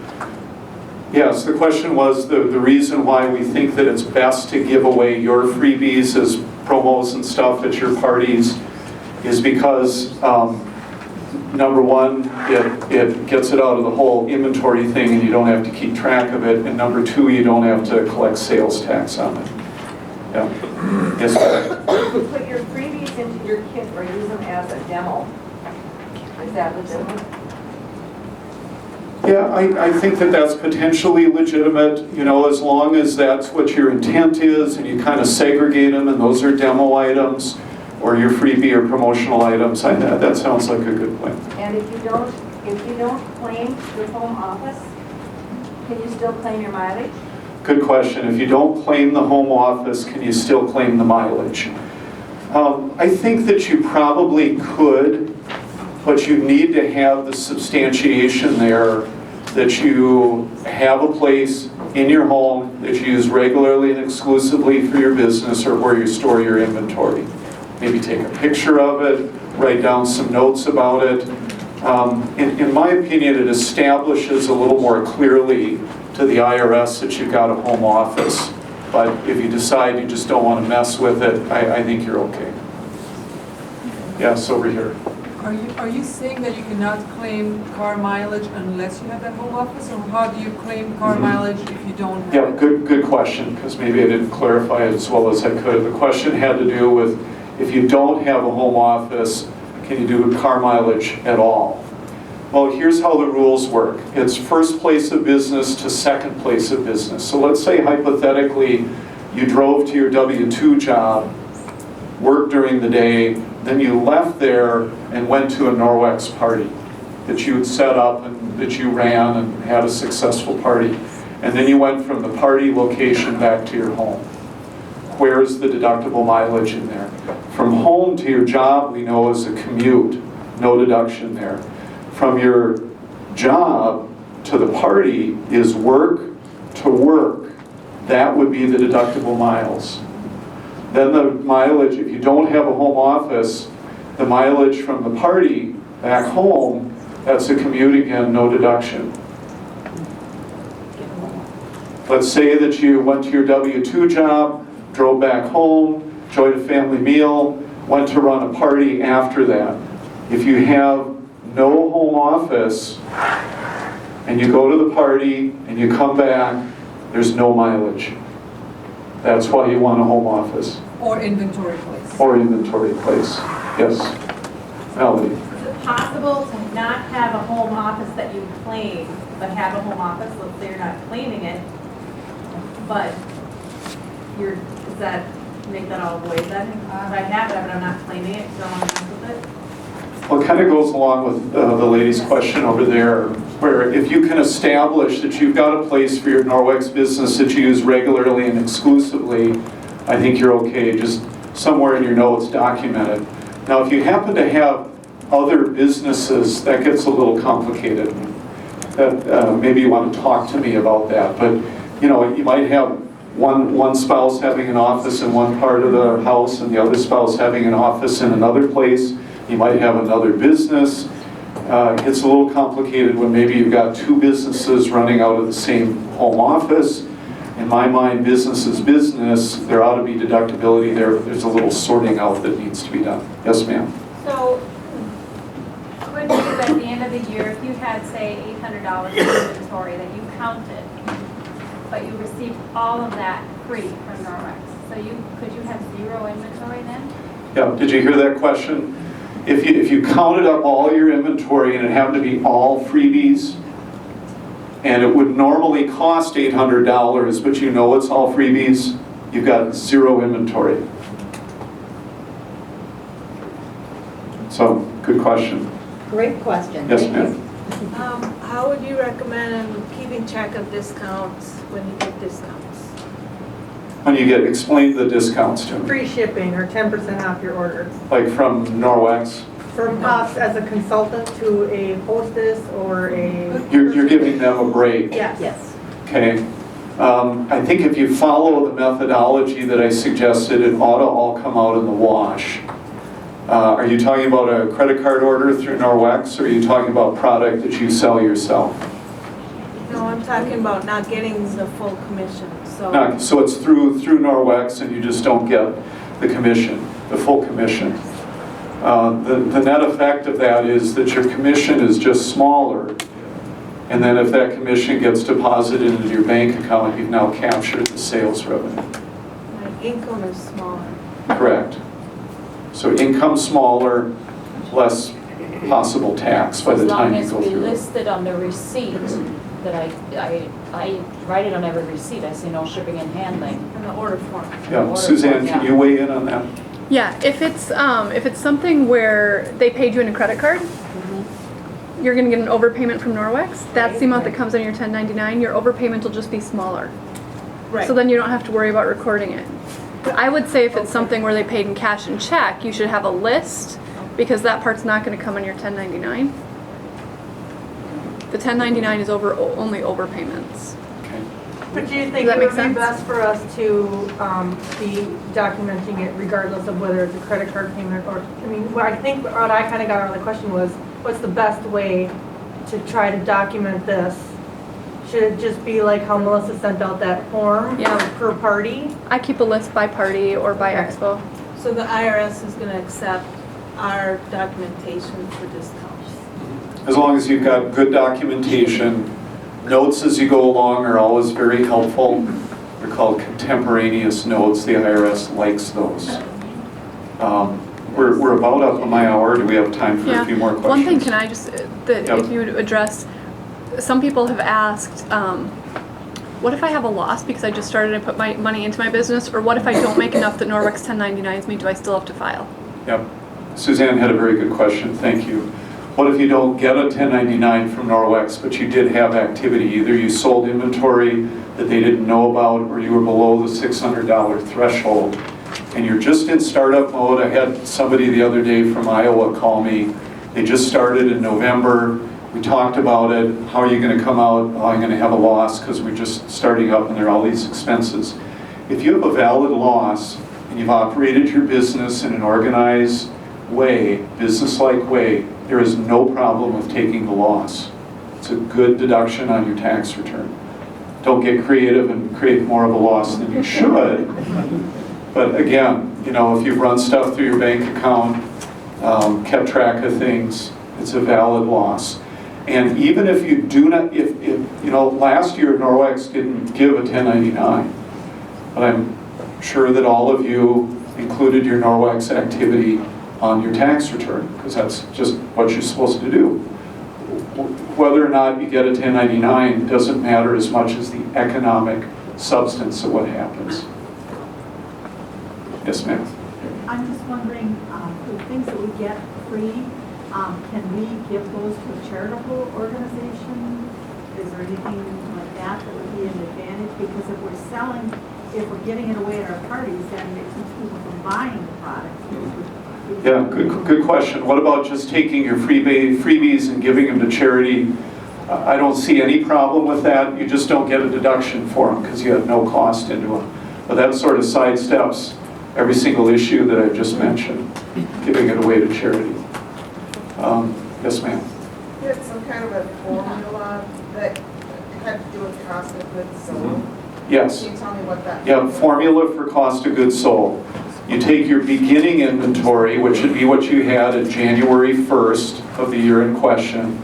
Yes, the question was the reason why we think that it's best to give away your freebies as promos and stuff at your parties is because, number one, it gets it out of the whole inventory thing and you don't have to keep track of it, and number two, you don't have to collect sales tax on it. Yeah. Yes, ma'am. Put your freebies into your kit or use them as a demo. Is that legitimate? Yeah, I think that that's potentially legitimate, you know, as long as that's what your intent is and you kind of segregate them and those are demo items or your freebie or promotional items. That sounds like a good plan. And if you don't claim your home office, can you still claim your mileage? Good question. If you don't claim the home office, can you still claim the mileage? I think that you probably could, but you need to have the substantiation there that you have a place in your home that you use regularly and exclusively for your business or where you store your inventory. Maybe take a picture of it, write down some notes about it. In my opinion, it establishes a little more clearly to the IRS that you've got a home office. But if you decide you just don't want to mess with it, I think you're okay. Yes, over here. Are you saying that you cannot claim car mileage unless you have that home office, or how do you claim car mileage if you don't have Yeah, it? good question, because maybe I didn't clarify it as well as I could. The question had to do with if you don't have a home office, can you do car mileage at all? Well, here's how the rules work. It's first place of business to second place of business. So let's say hypothetically you drove to your W-2 job, worked during the day, then you left there and went to a Norwex party that you had set up and that you ran and had a successful party. And then you went from the party location back to your home. Where's the deductible mileage in there? From home to your job, we know is a commute, no deduction there. From your job to the party is work to work. That would be the deductible miles. Then the mileage, if you don't have a home office, the mileage from the party back home, that's a commute again, no deduction. Let's say that you went to your W-2 job, drove back home, enjoyed a family meal, went to run a party after that. If you have no home office and you go to the party and you come back, there's no mileage. That's why you want a home office. Or inventory place. or inventory place. Yes. Melody? Is it possible to not have a home office that you claim, but have a home office, let's say you're not claiming it, but does that make that all void then? If I have it, but I'm not claiming it, because I want to mess with it? Well, it kind of goes along with the lady's question over there, where if you can establish that you've got a place for your Norwex business that you use regularly and exclusively, I think you're okay, just somewhere in your notes document it. Now, if you happen to have other businesses, that gets a little complicated. That maybe you want to talk to me about that, but you know, you might have one spouse having an office in one part of the house and the other spouse having an office in another place. You might have another business. It gets a little complicated when maybe you've got two businesses running out of the same home office. In my mind, business is business. There ought to be deductibility there. There's a little sorting out that needs to be done. Yes, ma'am. So, could you, at the end of the year, if you had, say, $800 in inventory that you counted, but you received all of that free from Norwex, so could you have zero inventory then? Yeah, did you hear that question? If you counted up all your inventory and it happened to be all freebies, and it would normally cost $800, but you know it's all freebies, you've got zero inventory. So, good question. Great question. Yes, Thank you. ma'am. How would you recommend keeping track of discounts when you get discounts? When you explain the discounts to me, Free shipping or 10% off your order. like from Norwex, From us as a consultant to a hostess or a... you're giving them a break. Yes. Yes. Okay. I think if you follow the methodology that I suggested, it ought to all come out in the wash. Are you talking about a credit card order through Norwex, or are you talking about product that you sell yourself? No, I'm talking about not getting the full commission, so. So it's through Norwex, and you just don't get the commission, the full commission. The net effect of that is that your commission is just smaller, and then if that commission gets deposited into your bank account, you've now captured the sales revenue. My income is smaller. Correct. So income smaller, less possible tax by the time you go As long as we through it. listed on the receipt, that I write it on every receipt, I say no shipping and handling. In the order form. Yeah, Suzanne, can you weigh in on that? Yeah, if it's something where they paid you in a credit card, you're gonna get an overpayment from Norwex. That's the amount that comes on your 1099. Your overpayment will just be smaller. Right. So then you don't have to worry about recording it. I would say if it's something where they paid in cash and check, you should have a list, because that part's not gonna come on your 1099. The 1099 is only overpayments. Okay. But do you Does think that it make would be sense? best for us to be documenting it regardless of whether it's a credit card payment or, I mean, what I kind of got out of the question was, what's the best way to try to document this? Should it just be like how Melissa sent out that form Yeah. per party? I keep a list by party or by Okay. expo. So the IRS is gonna accept our documentation for discounts. As long as you've got good documentation, notes as you go along are always very helpful. They're called contemporaneous notes. The IRS likes those. We're about up on my hour. Do we have time for a few more questions? One thing can I just, that Yep. if you would address, some people have asked, what if I have a loss because I just started and put my money into my business, or what if I don't make enough that Norwex 1099s me, do I still have to file? Yep. Suzanne had a very good question. Thank you. What if you don't get a 1099 from Norwex, but you did have activity? Either you sold inventory that they didn't know about, or you were below the $600 threshold, and you're just in startup mode. I had somebody the other day from Iowa call me. They just started in November. We talked about it. How are you going to come out? Oh, I'm going to have a loss because we're just starting up and there are all these expenses. If you have a valid loss and you've operated your business in an organized way, business-like way, there is no problem with taking the loss. It's a good deduction on your tax return. Don't get creative and create more of a loss than you should. But again, you know, if you've run stuff through your bank account, kept track of things, it's a valid loss. And even if you do not, if you know, last year Norwex didn't give a 1099, but I'm sure that all of you included your Norwex activity on your tax return, because that's just what you're supposed to do. Whether or not you get a 1099 doesn't matter as much as the economic substance of what happens. Yes, ma'am. I'm just wondering, the things that we get free, can we give those to a charitable organization? Is there anything like that that would be an advantage? Because if we're selling, if we're giving it away at our parties, then it keeps people from buying the product. Yeah, good question. What about just taking your freebies and giving them to charity? I don't see any problem with that. You just don't get a deduction for them because you have no cost into them. But that sort of sidesteps every single issue that I've just mentioned, giving it away to charity. Yes, ma'am. You had some kind of a formula that had to do with cost of goods sold. Yes. Can you tell me what that? Yeah, formula for cost of goods sold. You take your beginning inventory, which would be what you had at January 1st of the year in question.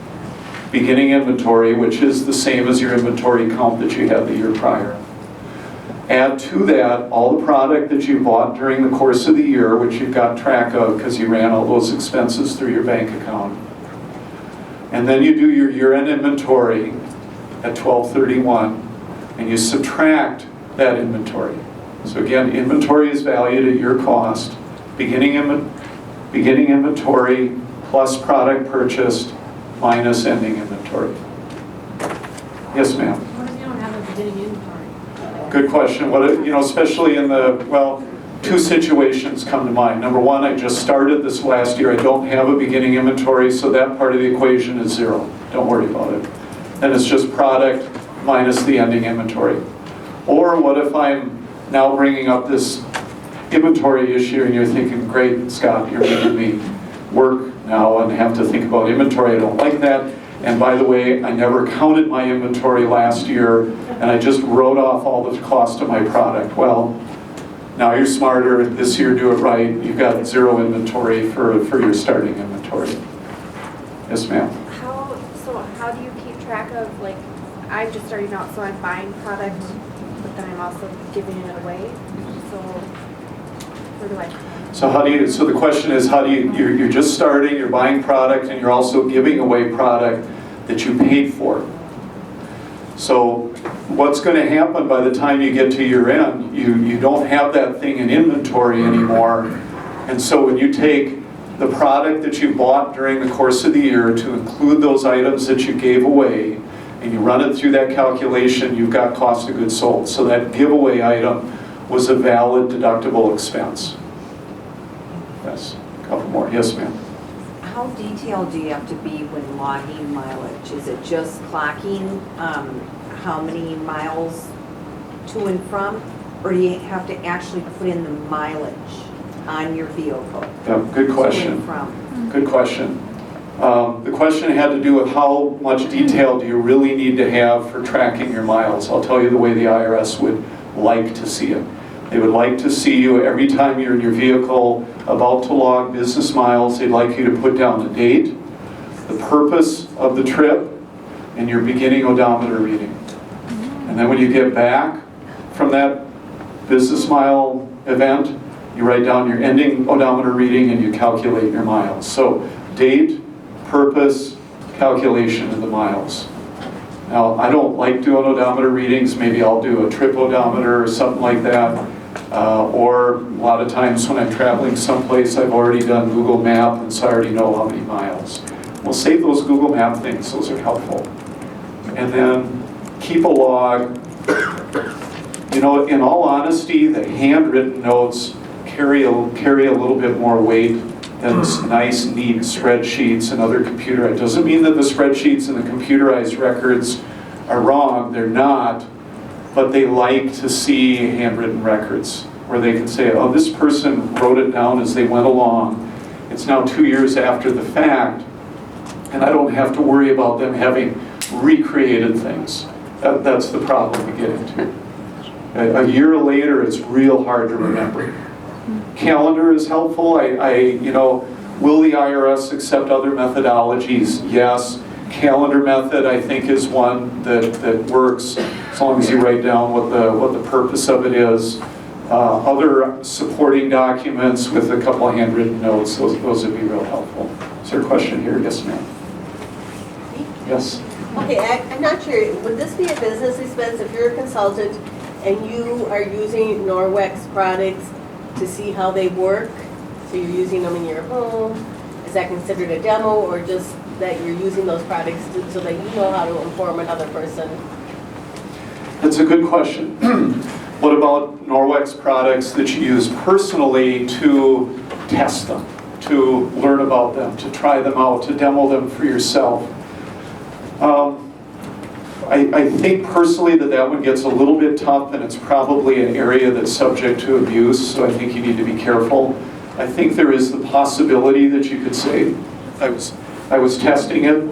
Beginning inventory, which is the same as your inventory count that you had the year prior. Add to that all the product that you bought during the course of the year, which you've got track of because you ran all those expenses through your bank account. And then you do your year-end inventory at 12/31, and you subtract that inventory. So again, inventory is valued at your cost. Beginning inventory plus product purchased minus ending inventory. Yes, ma'am. What if you don't have a beginning inventory? Good question. What if, especially in the, well, two situations come to mind. Number one, I just started this last year. I don't have a beginning inventory, so that part of the equation is zero. Don't worry about it. Then it's just product minus the ending inventory. Or what if I'm now bringing up this inventory issue and you're thinking, great, Scott, you're making me work now and have to think about inventory. I don't like that. And by the way, I never counted my inventory last year and I just wrote off all the cost of my product. Well, now you're smarter. This year, do it right. You've got zero inventory for your starting inventory. Yes, ma'am. How do you keep track of, like, I'm just starting out, so I'm buying product, but then I'm also giving it away. So where do I? So the question is, you're just starting, you're buying product, and you're also giving away product that you paid for. So what's going to happen by the time you get to your end, you don't have that thing in inventory anymore. And so when you take the product that you bought during the course of the year to include those items that you gave away, and you run it through that calculation, you've got cost of goods sold. So that giveaway item was a valid deductible expense. Yes, a couple more. Yes, ma'am. How detailed do you have to be when logging mileage? Is it just clocking how many miles to and from? Or do you have to actually put in the mileage on your vehicle? Yeah, good question. To and from? Good question. The question had to do with how much detail do you really need to have for tracking your miles. I'll tell you the way the IRS would like to see it. They would like to see you every time you're in your vehicle about to log business miles. They'd like you to put down the date, the purpose of the trip, and your beginning odometer reading. And then when you get back from that business mile event, you write down your ending odometer reading and you calculate your miles. So date, purpose, calculation of the miles. Now, I don't like doing odometer readings. Maybe I'll do a trip odometer or something like that. Or a lot of times when I'm traveling someplace, I've already done Google Map, and so I already know how many miles. We'll save those Google Map things. Those are helpful. And then keep a log. In all honesty, the handwritten notes carry a little bit more weight than nice, neat spreadsheets and other computer. It doesn't mean that the spreadsheets and the computerized records are wrong. They're not. But they like to see handwritten records where they can say, oh, this person wrote it down as they went along. It's now 2 years after the fact, and I don't have to worry about them having recreated things. That's the problem we get into. A year later, it's real hard to remember. Calendar is helpful. Will the IRS accept other methodologies? Yes. Calendar method, I think, is one that works as long as you write down what the purpose of it is. other supporting documents with a couple of handwritten notes, those would be real helpful. Is there a question here? Yes, ma'am. Yes? Okay, I'm not sure, would this be a business expense if you're a consultant and you are using Norwex products to see how they work? So you're using them in your home, is that considered a demo, or just that you're using those products so that you know how to inform another person? That's a good question. What about Norwex products that you use personally to test them, to learn about them, to try them out, to demo them for yourself? I think personally that one gets a little bit tough, and it's probably an area that's subject to abuse, so I think you need to be careful. I think there is the possibility that you could say, I was testing it.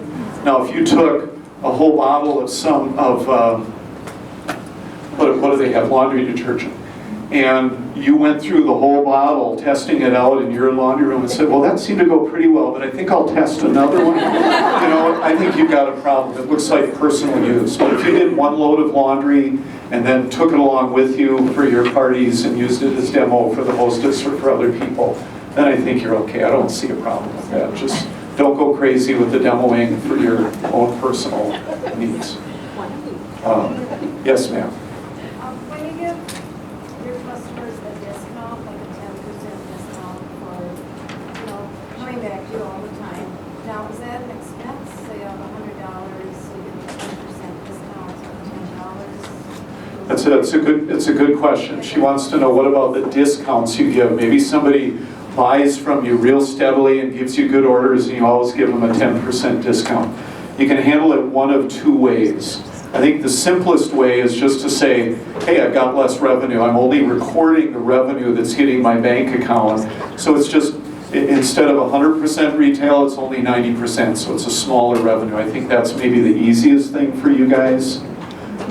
Now, if you took a whole bottle of what do they have, laundry detergent, and you went through the whole bottle testing it out in your laundry room and said, well, that seemed to go pretty well, but I think I'll test another one. I think you've got a problem. It looks like personal use. But if you did one load of laundry and then took it along with you for your parties and used it as demo for the hostess or for other people, then I think you're okay. I don't see a problem with that. Just don't go crazy with the demoing for your own personal needs. Yes, ma'am. When you give your customers a discount, like a 10% discount for, coming back to you all the time, now is that an expense? Say you have $100, so you get a 10% discount on $10? It's a good question. She wants to know, what about the discounts you give? Maybe somebody buys from you real steadily and gives you good orders, and you always give them a 10% discount. You can handle it one of two ways. I think the simplest way is just to say, hey, I've got less revenue. I'm only recording the revenue that's hitting my bank account. So it's just, instead of 100% retail, it's only 90%, so it's a smaller revenue. I think that's maybe the easiest thing for you guys.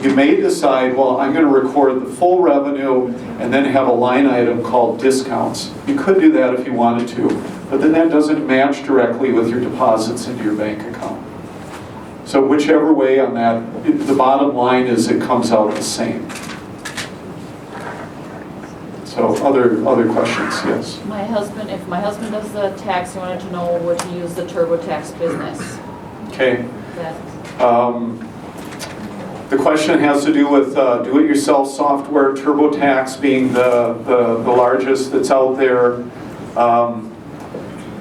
You may decide, well, I'm going to record the full revenue and then have a line item called discounts. You could do that if you wanted to, but then that doesn't match directly with your deposits into your bank account. So whichever way on that, the bottom line is it comes out the same. So other questions, yes? If my husband does the tax, he wanted to know would he use the TurboTax business? Okay. The question has to do with do-it-yourself software, TurboTax being the largest that's out there.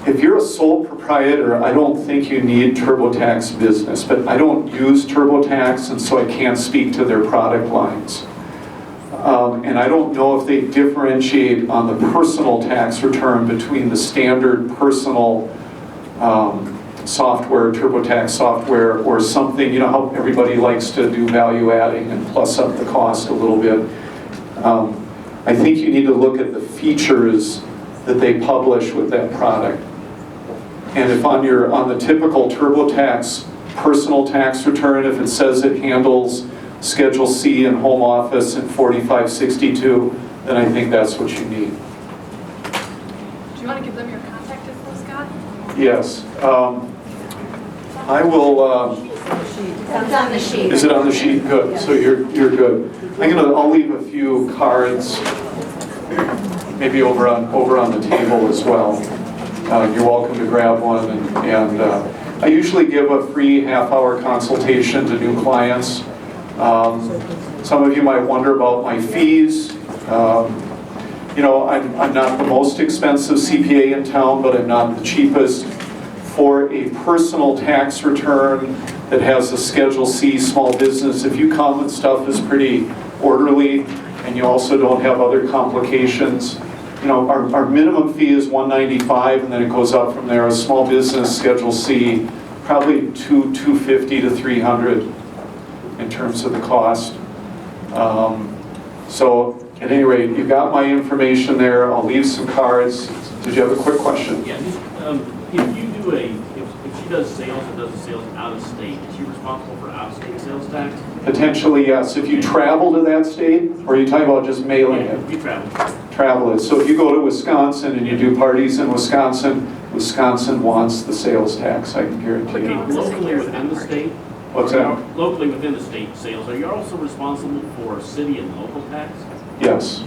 If you're a sole proprietor, I don't think you need TurboTax business, but I don't use TurboTax, and so I can't speak to their product lines. And I don't know if they differentiate on the personal tax return between the standard personal software, TurboTax software, or something, how everybody likes to do value adding and plus up the cost a little bit. I think you need to look at the features that they publish with that product. And if on the typical TurboTax personal tax return, if it says it handles Schedule C and home office and 4562, then I think that's what you need. Do you want to give them your contact info, Scott? Yes. I will. It's on the sheet. Is it on the sheet? Good. So you're good. I'll leave a few cards, maybe over on the table as well. You're welcome to grab one, and I usually give a free half-hour consultation to new clients. Some of you might wonder about my fees. I'm not the most expensive CPA in town, but I'm not the cheapest. For a personal tax return that has a Schedule C small business, if you come and stuff is pretty orderly and you also don't have other complications, our minimum fee is $195, and then it goes up from there. A small business Schedule C, probably $250 to $300 in terms of the cost. So at any rate, you got my information there. I'll leave some cards. Did you have a quick question? Yeah, if she does sales and does the sales out of state, is she responsible for out-of-state sales tax? Potentially, yes. If you travel to that state, or are you talking about just mailing it? We travel. Travel it. So if you go to Wisconsin and you do parties in Wisconsin, Wisconsin wants the sales tax, I can guarantee you. Locally within the state? What's that? Locally within the state sales, are you also responsible for city and local tax? Yes.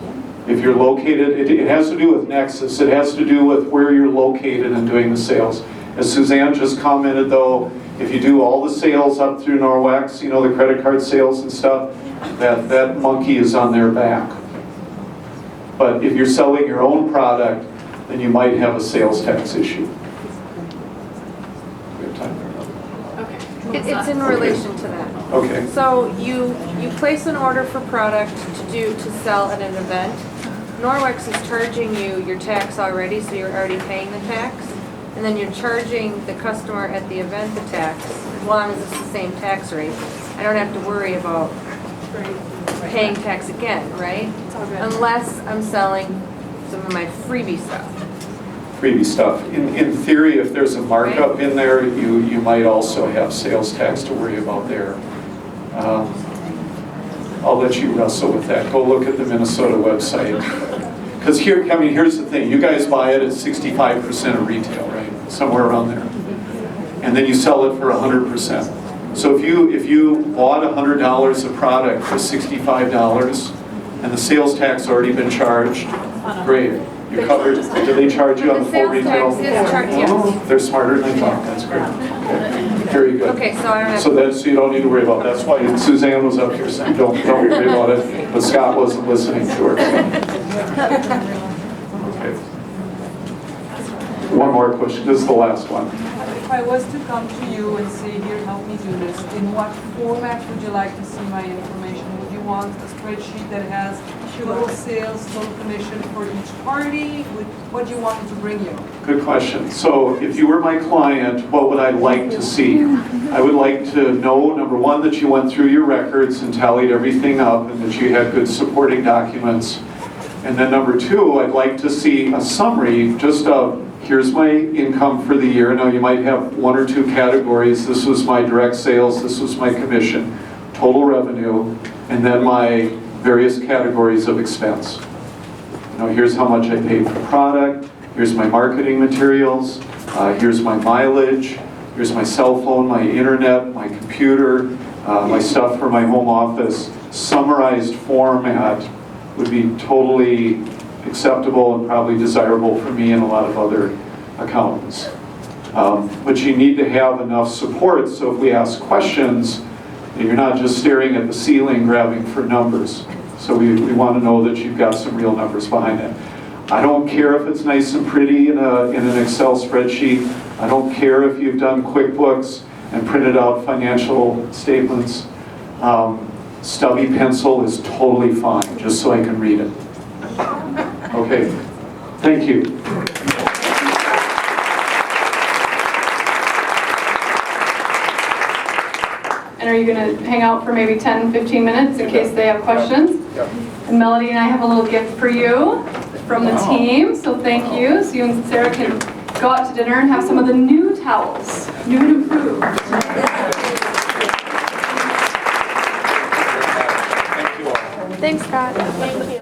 If you're located, it has to do with nexus. It has to do with where you're located and doing the sales. As Suzanne just commented though, if you do all the sales up through Norwex, you know, the credit card sales and stuff, that monkey is on their back. But if you're selling your own product, then you might have a sales tax issue. We have time for another. It's in relation to that. Okay. So you place an order for product to sell at an event. Norwex is charging you your tax already, so you're already paying the tax. And then you're charging the customer at the event the tax, as long as it's the same tax rate. I don't have to worry about paying tax again, right? Unless I'm selling some of my freebie stuff. Freebie stuff. In theory, if there's a markup in there, you might also have sales tax to worry about there. I'll let you wrestle with that. Go look at the Minnesota website. Because here, I mean, here's the thing. You guys buy it at 65% of retail, right? Somewhere around there. And then you sell it for 100%. So if you bought $100 of product for $65 and the sales tax already been charged, great. You're covered. Do they charge you on the full retail? The sales tax is charged, yes. Oh, they're smarter than I thought. That's great. Okay. Very good. Okay, so I don't have So you don't need to worry about that. That's why Suzanne was up here saying, don't worry about it. But Scott wasn't listening to her. Okay. One more question. This is the last one. If I was to come to you and say, here, help me do this, in what format would you like to see my information? Would you want a spreadsheet that has total sales, total commission for each party? What do you want me to bring you? Good question. So if you were my client, what would I like to see? I would like to know, number one, that you went through your records and tallied everything up and that you had good supporting documents. And then number two, I'd like to see a summary just of, here's my income for the year. Now you might have one or two categories. This was my direct sales, this was my commission, total revenue, and then my various categories of expense. You know, here's how much I paid for product, here's my marketing materials, here's my mileage, here's my cell phone, my internet, my computer, my stuff for my home office. Summarized format would be totally acceptable and probably desirable for me and a lot of other accountants. But you need to have enough support so if we ask questions, you're not just staring at the ceiling grabbing for numbers. So we want to know that you've got some real numbers behind it. I don't care if it's nice and pretty in an Excel spreadsheet. I don't care if you've done QuickBooks and printed out financial statements. Stubby pencil is totally fine, just so I can read it. Okay, thank you. And are you going to hang out for maybe 10, 15 minutes in case they have questions? Yep. And Melody and I have a little gift for you from the team, so thank you. So you and Sarah can go out to dinner and have some of the new towels, new and improved. Thanks, Scott. Thank you.